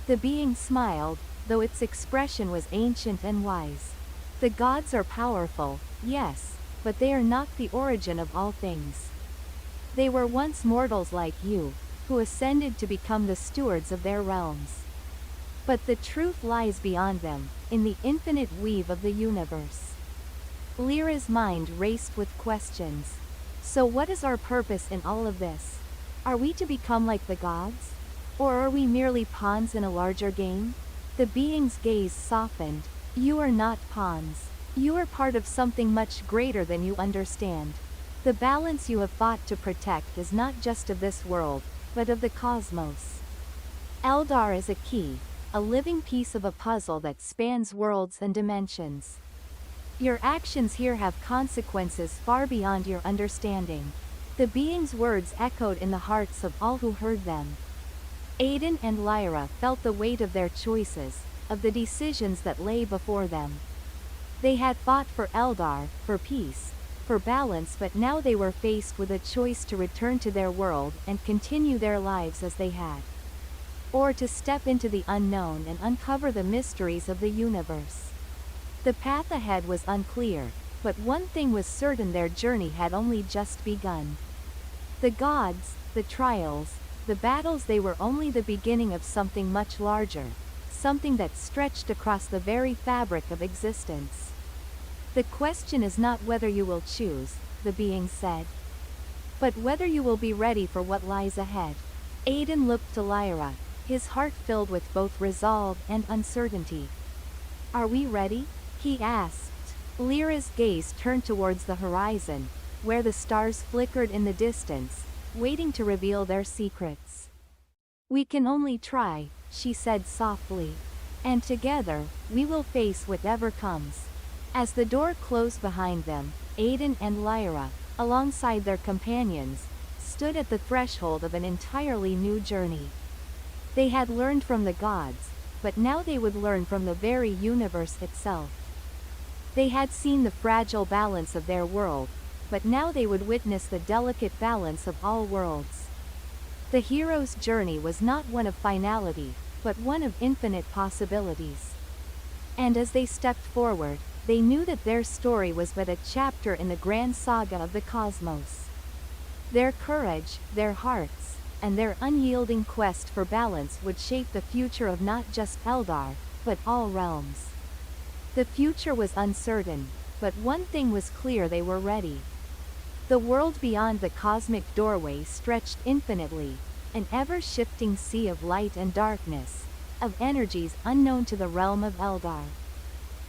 The being smiled, though its expression was ancient and wise. "The gods are powerful, yes, but they are not the origin of all things. They were once mortals like you, who ascended to become the stewards of their realms. But the truth lies beyond them, in the infinite weave of the universe." Lyra's mind raced with questions. So what is our purpose in all of this? Are we to become like the gods? Or are we merely pawns in a larger game? The being's gaze softened. "You are not pawns. You are part of something much greater than you understand. The balance you have fought to protect is not just of this world, but of the cosmos. Eldar is a key, a living piece of a puzzle that spans worlds and dimensions. Your actions here have consequences far beyond your understanding." The being's words echoed in the hearts of all who heard them. Aiden and Lyra felt the weight of their choices, of the decisions that lay before them. They had fought for Eldar, for peace, for balance, but now they were faced with a choice to return to their world and continue their lives as they had. Or to step into the unknown and uncover the mysteries of the universe. The path ahead was unclear, but one thing was certain: their journey had only just begun. The gods, the trials, the battles, they were only the beginning of something much larger, something that stretched across the very fabric of existence. "The question is not whether you will choose," the being said, "but whether you will be ready for what lies ahead." Aiden looked to Lyra, his heart filled with both resolve and uncertainty. "Are we ready?" he asked. Lyra's gaze turned towards the horizon, where the stars flickered in the distance, waiting to reveal their secrets. "We can only try," she said softly. "And together, we will face whatever comes." As the door closed behind them, Aiden and Lyra, alongside their companions, stood at the threshold of an entirely new journey. They had learned from the gods, but now they would learn from the very universe itself. They had seen the fragile balance of their world, but now they would witness the delicate balance of all worlds. The hero's journey was not one of finality, but one of infinite possibilities. And as they stepped forward, they knew that their story was but a chapter in the grand saga of the cosmos. Their courage, their hearts, and their unyielding quest for balance would shape the future of not just Eldar, but all realms. The future was uncertain, but one thing was clear: they were ready. The world beyond the cosmic doorway stretched infinitely, an ever-shifting sea of light and darkness, of energies unknown to the realm of Eldar.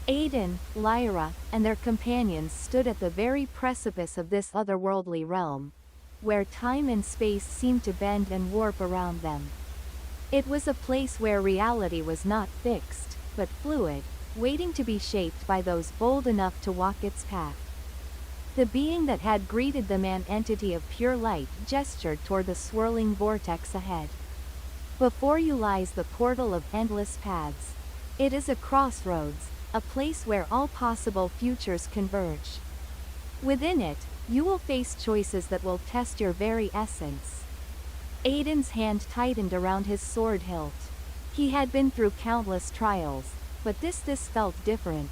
Aiden, Lyra, and their companions stood at the very precipice of this otherworldly realm, where time and space seemed to bend and warp around them. It was a place where reality was not fixed, but fluid, waiting to be shaped by those bold enough to walk its path. The being that had greeted them, an entity of pure light, gestured toward the swirling vortex ahead. Before you lies the portal of endless paths. It is a crossroads, a place where all possible futures converge. Within it, you will face choices that will test your very essence. Aiden's hand tightened around his sword hilt. He had been through countless trials, but this felt different.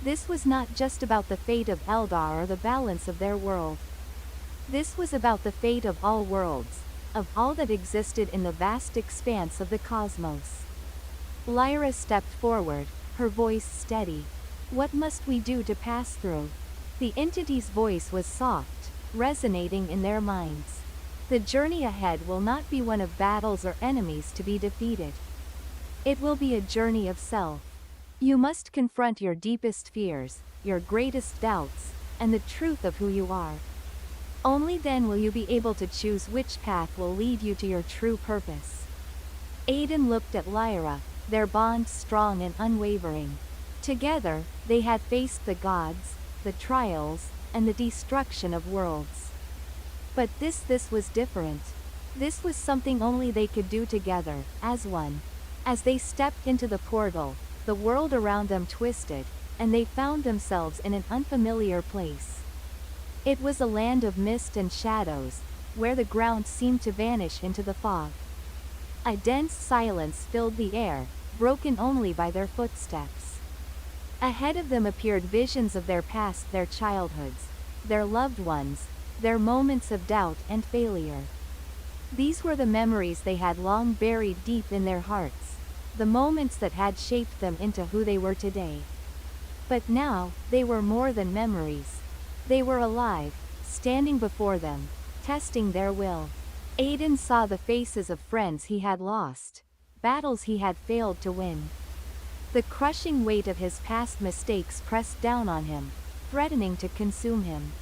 This was not just about the fate of Eldar or the balance of their world. This was about the fate of all worlds, of all that existed in the vast expanse of the cosmos. Lyra stepped forward, her voice steady. What must we do to pass through? The entity's voice was soft, resonating in their minds. The journey ahead will not be one of battles or enemies to be defeated. It will be a journey of self. You must confront your deepest fears, your greatest doubts, and the truth of who you are. Only then will you be able to choose which path will lead you to your true purpose. Aiden looked at Lyra, their bond strong and unwavering. Together, they had faced the gods, the trials, and the destruction of worlds. But this was different. This was something only they could do together, as one. As they stepped into the portal, the world around them twisted, and they found themselves in an unfamiliar place. It was a land of mist and shadows, where the ground seemed to vanish into the fog. A dense silence filled the air, broken only by their footsteps. Ahead of them appeared visions of their past, their childhoods, their loved ones, their moments of doubt and failure. These were the memories they had long buried deep in their hearts, the moments that had shaped them into who they were today. But now, they were more than memories. They were alive, standing before them, testing their will. Aiden saw the faces of friends he had lost, battles he had failed to win. The crushing weight of his past mistakes pressed down on him, threatening to consume him.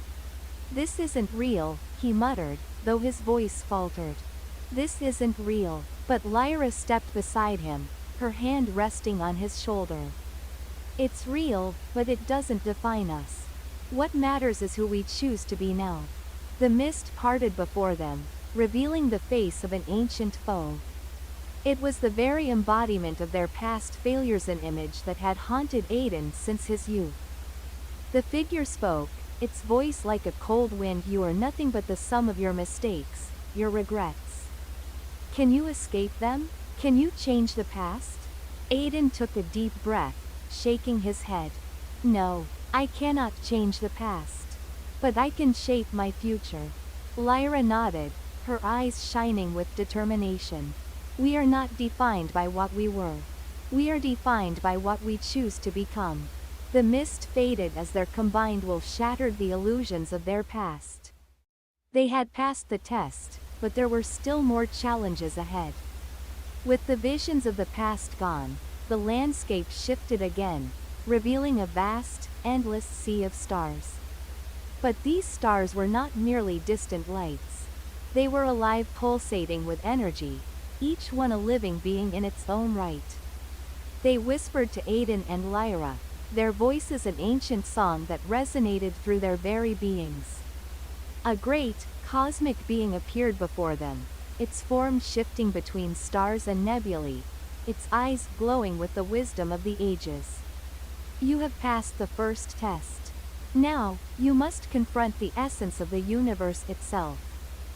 "This isn't real," he muttered, though his voice faltered. "This isn't real." But Lyra stepped beside him, her hand resting on his shoulder. "It's real, but it doesn't define us. What matters is who we choose to be now." The mist parted before them, revealing the face of an ancient foe. It was the very embodiment of their past failures, an image that had haunted Aiden since his youth. The figure spoke, its voice like a cold wind. "You are nothing but the sum of your mistakes, your regrets. Can you escape them? Can you change the past?" Aiden took a deep breath, shaking his head. "No, I cannot change the past. But I can shape my future." Lyra nodded, her eyes shining with determination. "We are not defined by what we were. We are defined by what we choose to become." The mist faded as their combined will shattered the illusions of their past. They had passed the test, but there were still more challenges ahead. With the visions of the past gone, the landscape shifted again, revealing a vast, endless sea of stars. But these stars were not merely distant lights. They were alive, pulsating with energy, each one a living being in its own right. They whispered to Aiden and Lyra, their voices an ancient song that resonated through their very beings. A great, cosmic being appeared before them, its form shifting between stars and nebulae, its eyes glowing with the wisdom of the ages. "You have passed the first test. Now, you must confront the essence of the universe itself.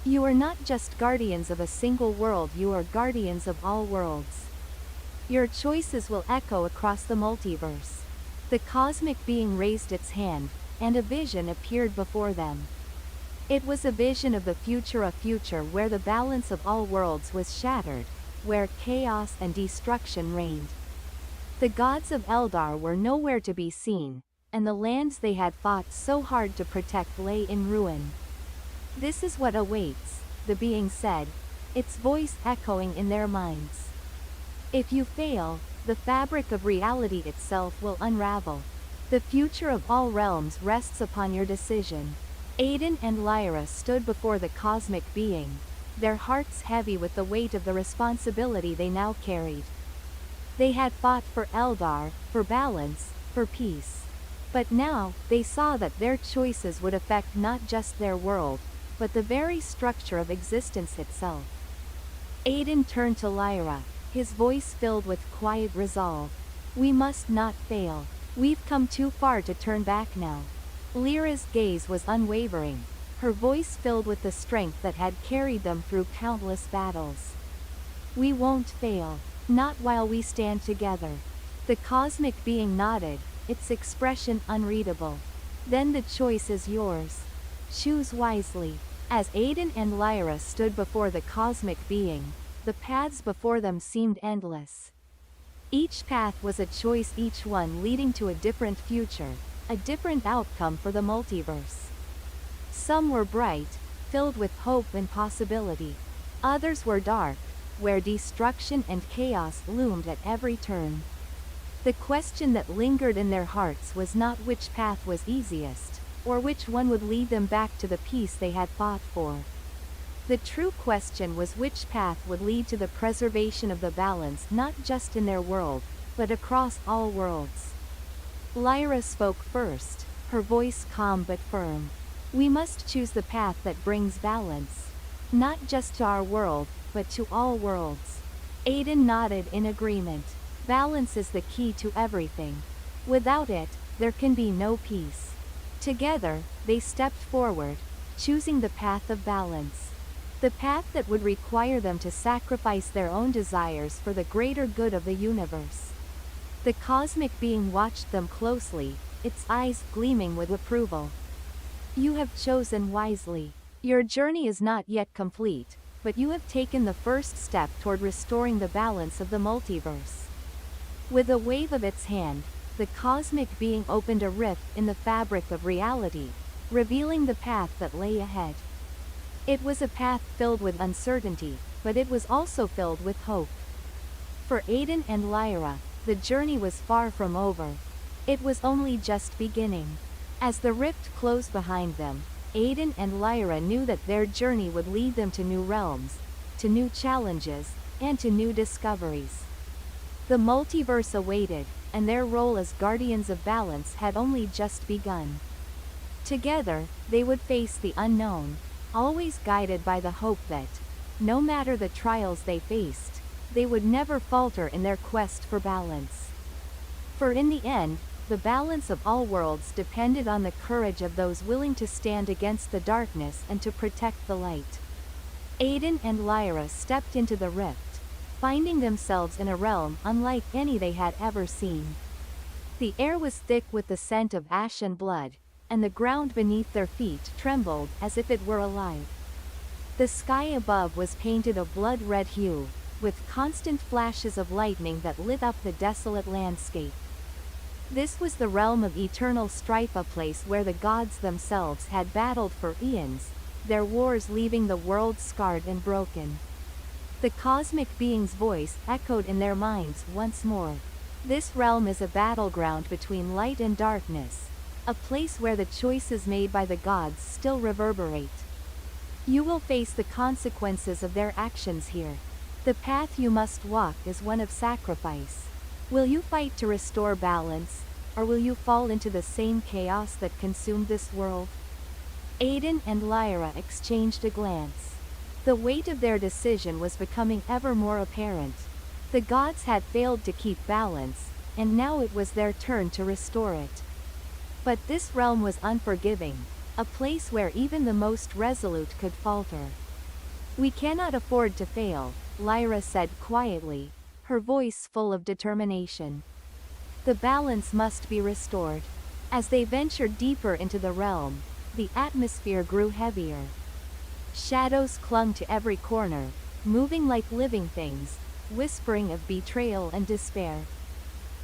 You are not just guardians of a single world, you are guardians of all worlds. Your choices will echo across the multiverse. The cosmic being raised its hand, and a vision appeared before them. It was a vision of the future, a future where the balance of all worlds was shattered, where chaos and destruction reigned. The gods of Eldar were nowhere to be seen, and the lands they had fought so hard to protect lay in ruin. This is what awaits, the being said, its voice echoing in their minds. If you fail, the fabric of reality itself will unravel. The future of all realms rests upon your decision. Aiden and Lyra stood before the cosmic being, their hearts heavy with the weight of the responsibility they now carried. They had fought for Eldar, for balance, for peace. But now, they saw that their choices would affect not just their world, but the very structure of existence itself. Aiden turned to Lyra, his voice filled with quiet resolve. We must not fail. We've come too far to turn back now. Lyra's gaze was unwavering, her voice filled with the strength that had carried them through countless battles. We won't fail, not while we stand together. The cosmic being nodded, its expression unreadable. Then the choice is yours. Choose wisely. As Aiden and Lyra stood before the cosmic being, the paths before them seemed endless. Each path was a choice, each one leading to a different future, a different outcome for the multiverse. Some were bright, filled with hope and possibility. Others were dark, where destruction and chaos loomed at every turn. The question that lingered in their hearts was not which path was easiest, or which one would lead them back to the peace they had fought for. The true question was which path would lead to the preservation of the balance not just in their world, but across all worlds. Lyra spoke first, her voice calm but firm. We must choose the path that brings balance. Not just to our world, but to all worlds. Aiden nodded in agreement. Balance is the key to everything. Without it, there can be no peace. Together, they stepped forward, choosing the path of balance. The path that would require them to sacrifice their own desires for the greater good of the universe. The cosmic being watched them closely, its eyes gleaming with approval. You have chosen wisely. Your journey is not yet complete, but you have taken the first step toward restoring the balance of the multiverse. With a wave of its hand, the cosmic being opened a rift in the fabric of reality, revealing the path that lay ahead. It was a path filled with uncertainty, but it was also filled with hope. For Aiden and Lyra, the journey was far from over. It was only just beginning. As the rift closed behind them, Aiden and Lyra knew that their journey would lead them to new realms, to new challenges, and to new discoveries. The multiverse awaited, and their role as guardians of balance had only just begun. Together, they would face the unknown, always guided by the hope that, no matter the trials they faced, they would never falter in their quest for balance. For in the end, the balance of all worlds depended on the courage of those willing to stand against the darkness and to protect the light. Aiden and Lyra stepped into the rift, finding themselves in a realm unlike any they had ever seen. The air was thick with the scent of ash and blood, and the ground beneath their feet trembled as if it were alive. The sky above was painted a blood-red hue, with constant flashes of lightning that lit up the desolate landscape. This was the realm of eternal strife, a place where the gods themselves had battled for eons, their wars leaving the world scarred and broken. The cosmic being's voice echoed in their minds once more. This realm is a battleground between light and darkness, a place where the choices made by the gods still reverberate. You will face the consequences of their actions here. The path you must walk is one of sacrifice. Will you fight to restore balance, or will you fall into the same chaos that consumed this world? Aiden and Lyra exchanged a glance. The weight of their decision was becoming ever more apparent. The gods had failed to keep balance, and now it was their turn to restore it. But this realm was unforgiving, a place where even the most resolute could falter. "We cannot afford to fail," Lyra said quietly, her voice full of determination. "The balance must be restored." As they ventured deeper into the realm, the atmosphere grew heavier. Shadows clung to every corner, moving like living things, whispering of betrayal and despair.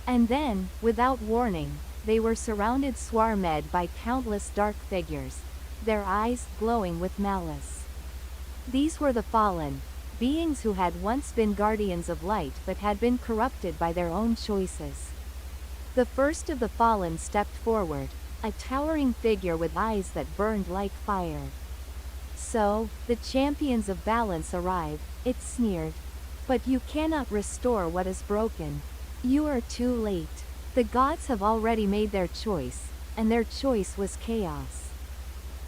And then, without warning, they were swarmed by countless dark figures, their eyes glowing with malice. These were the fallen, beings who had once been guardians of light but had been corrupted by their own choices. The first of the fallen stepped forward, a towering figure with eyes that burned like fire. "So, the champions of balance arrive," it sneered. "But you cannot restore what is broken. You are too late. The gods have already made their choice, and their choice was chaos."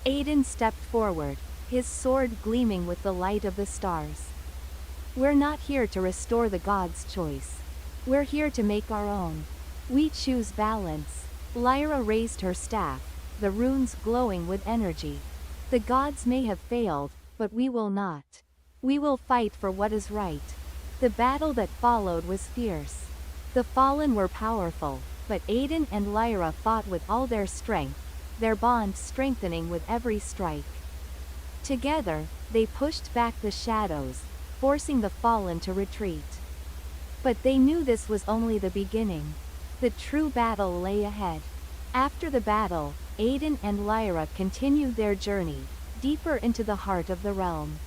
Aiden stepped forward, his sword gleaming with the light of the stars. "We're not here to restore the gods' choice. We're here to make our own. We choose balance." Lyra raised her staff, the runes glowing with energy. "The gods may have failed, but we will not. We will fight for what is right." The battle that followed was fierce. The fallen were powerful, but Aiden and Lyra fought with all their strength, their bond strengthening with every strike. Together, they pushed back the shadows, forcing the fallen to retreat. But they knew this was only the beginning. The true battle lay ahead. After the battle, Aiden and Lyra continued their journey, deeper into the heart of the realm.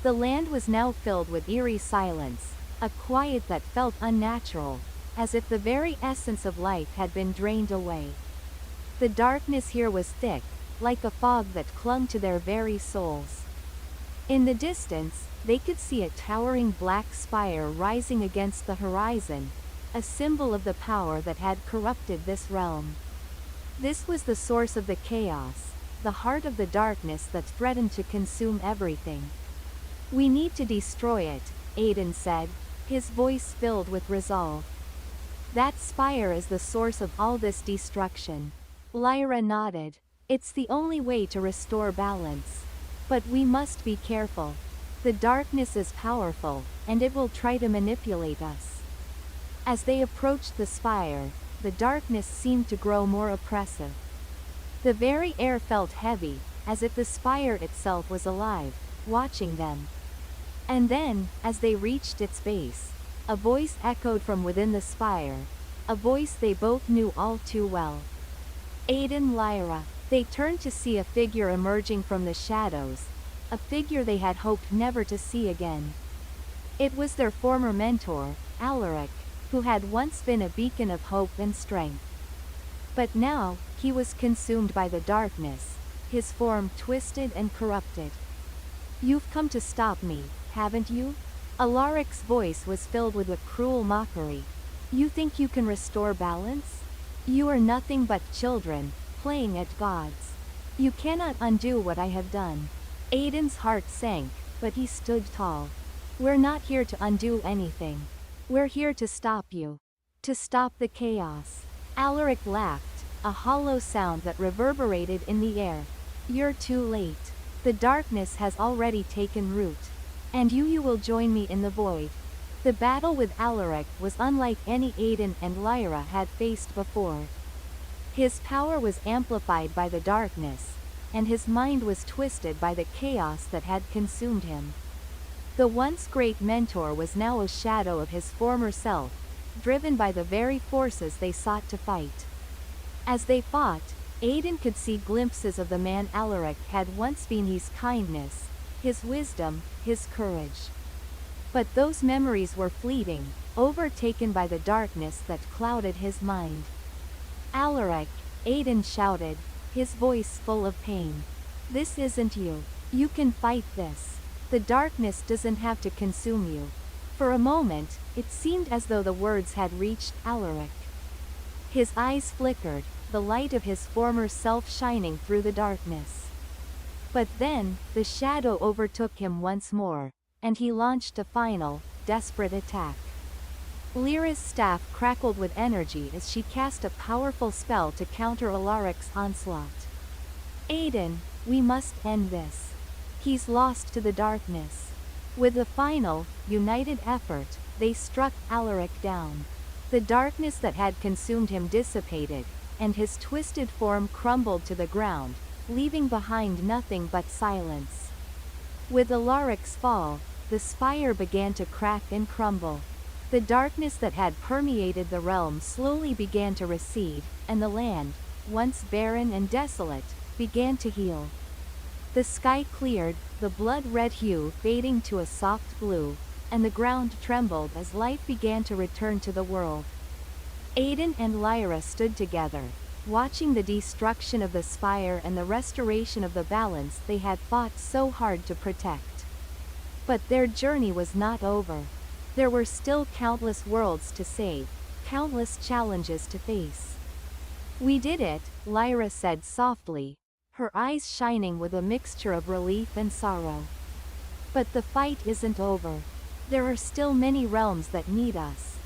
The land was now filled with eerie silence, a quiet that felt unnatural, as if the very essence of life had been drained away. The darkness here was thick, like a fog that clung to their very souls. In the distance, they could see a towering black spire rising against the horizon, a symbol of the power that had corrupted this realm. This was the source of the chaos, the heart of the darkness that threatened to consume everything. "We need to destroy it," Aiden said, his voice filled with resolve. "That spire is the source of all this destruction." Lyra nodded. "It's the only way to restore balance. But we must be careful. The darkness is powerful, and it will try to manipulate us." As they approached the spire, the darkness seemed to grow more oppressive. The very air felt heavy, as if the spire itself was alive, watching them. And then, as they reached its base, a voice echoed from within the spire, a voice they both knew all too well. Aiden, Lyra. They turned to see a figure emerging from the shadows, a figure they had hoped never to see again. It was their former mentor, Alaric, who had once been a beacon of hope and strength. But now, he was consumed by the darkness, his form twisted and corrupted. "You've come to stop me, haven't you?" Alaric's voice was filled with a cruel mockery. "You think you can restore balance? You are nothing but children, playing at gods. You cannot undo what I have done." Aiden's heart sank, but he stood tall. "We're not here to undo anything. We're here to stop you. To stop the chaos." Alaric laughed, a hollow sound that reverberated in the air. "You're too late. The darkness has already taken root. And you will join me in the void." The battle with Alaric was unlike any Aiden and Lyra had faced before. His power was amplified by the darkness, and his mind was twisted by the chaos that had consumed him. The once great mentor was now a shadow of his former self, driven by the very forces they sought to fight. As they fought, Aiden could see glimpses of the man Alaric had once been, his kindness, his wisdom, his courage. But those memories were fleeting, overtaken by the darkness that clouded his mind. "Alaric," Aiden shouted, his voice full of pain. "This isn't you. You can fight this. The darkness doesn't have to consume you." For a moment, it seemed as though the words had reached Alaric. His eyes flickered, the light of his former self shining through the darkness. But then, the shadow overtook him once more, and he launched a final, desperate attack. Lyra's staff crackled with energy as she cast a powerful spell to counter Alaric's onslaught. Aiden, we must end this. He's lost to the darkness. With a final, united effort, they struck Alaric down. The darkness that had consumed him dissipated, and his twisted form crumbled to the ground, leaving behind nothing but silence. With Alaric's fall, the spire began to crack and crumble. The darkness that had permeated the realm slowly began to recede, and the land, once barren and desolate, began to heal. The sky cleared, the blood-red hue fading to a soft blue, and the ground trembled as life began to return to the world. Aiden and Lyra stood together, watching the destruction of the spire and the restoration of the balance they had fought so hard to protect. But their journey was not over. There were still countless worlds to save, countless challenges to face. We did it, Lyra said softly, her eyes shining with a mixture of relief and sorrow. But the fight isn't over. There are still many realms that need us.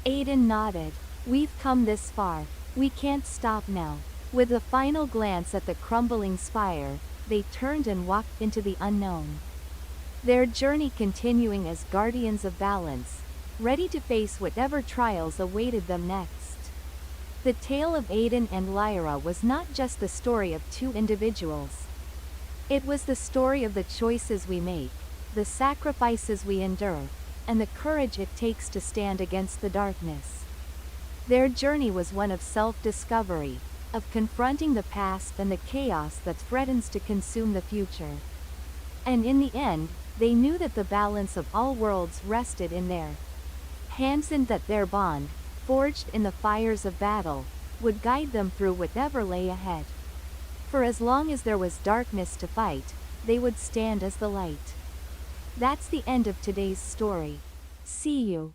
Aiden nodded. We've come this far. We can't stop now. With a final glance at the crumbling spire, they turned and walked into the unknown. Their journey continuing as guardians of balance, ready to face whatever trials awaited them next. The tale of Aiden and Lyra was not just the story of two individuals. It was the story of the choices we make, the sacrifices we endure, and the courage it takes to stand against the darkness. Their journey was one of self-discovery, of confronting the past and the chaos that threatens to consume the future. And in the end, they knew that the balance of all worlds rested in their hands and that their bond, forged in the fires of battle, would guide them through whatever lay ahead. For as long as there was darkness to fight, they would stand as the light. That's the end of today's story. See you.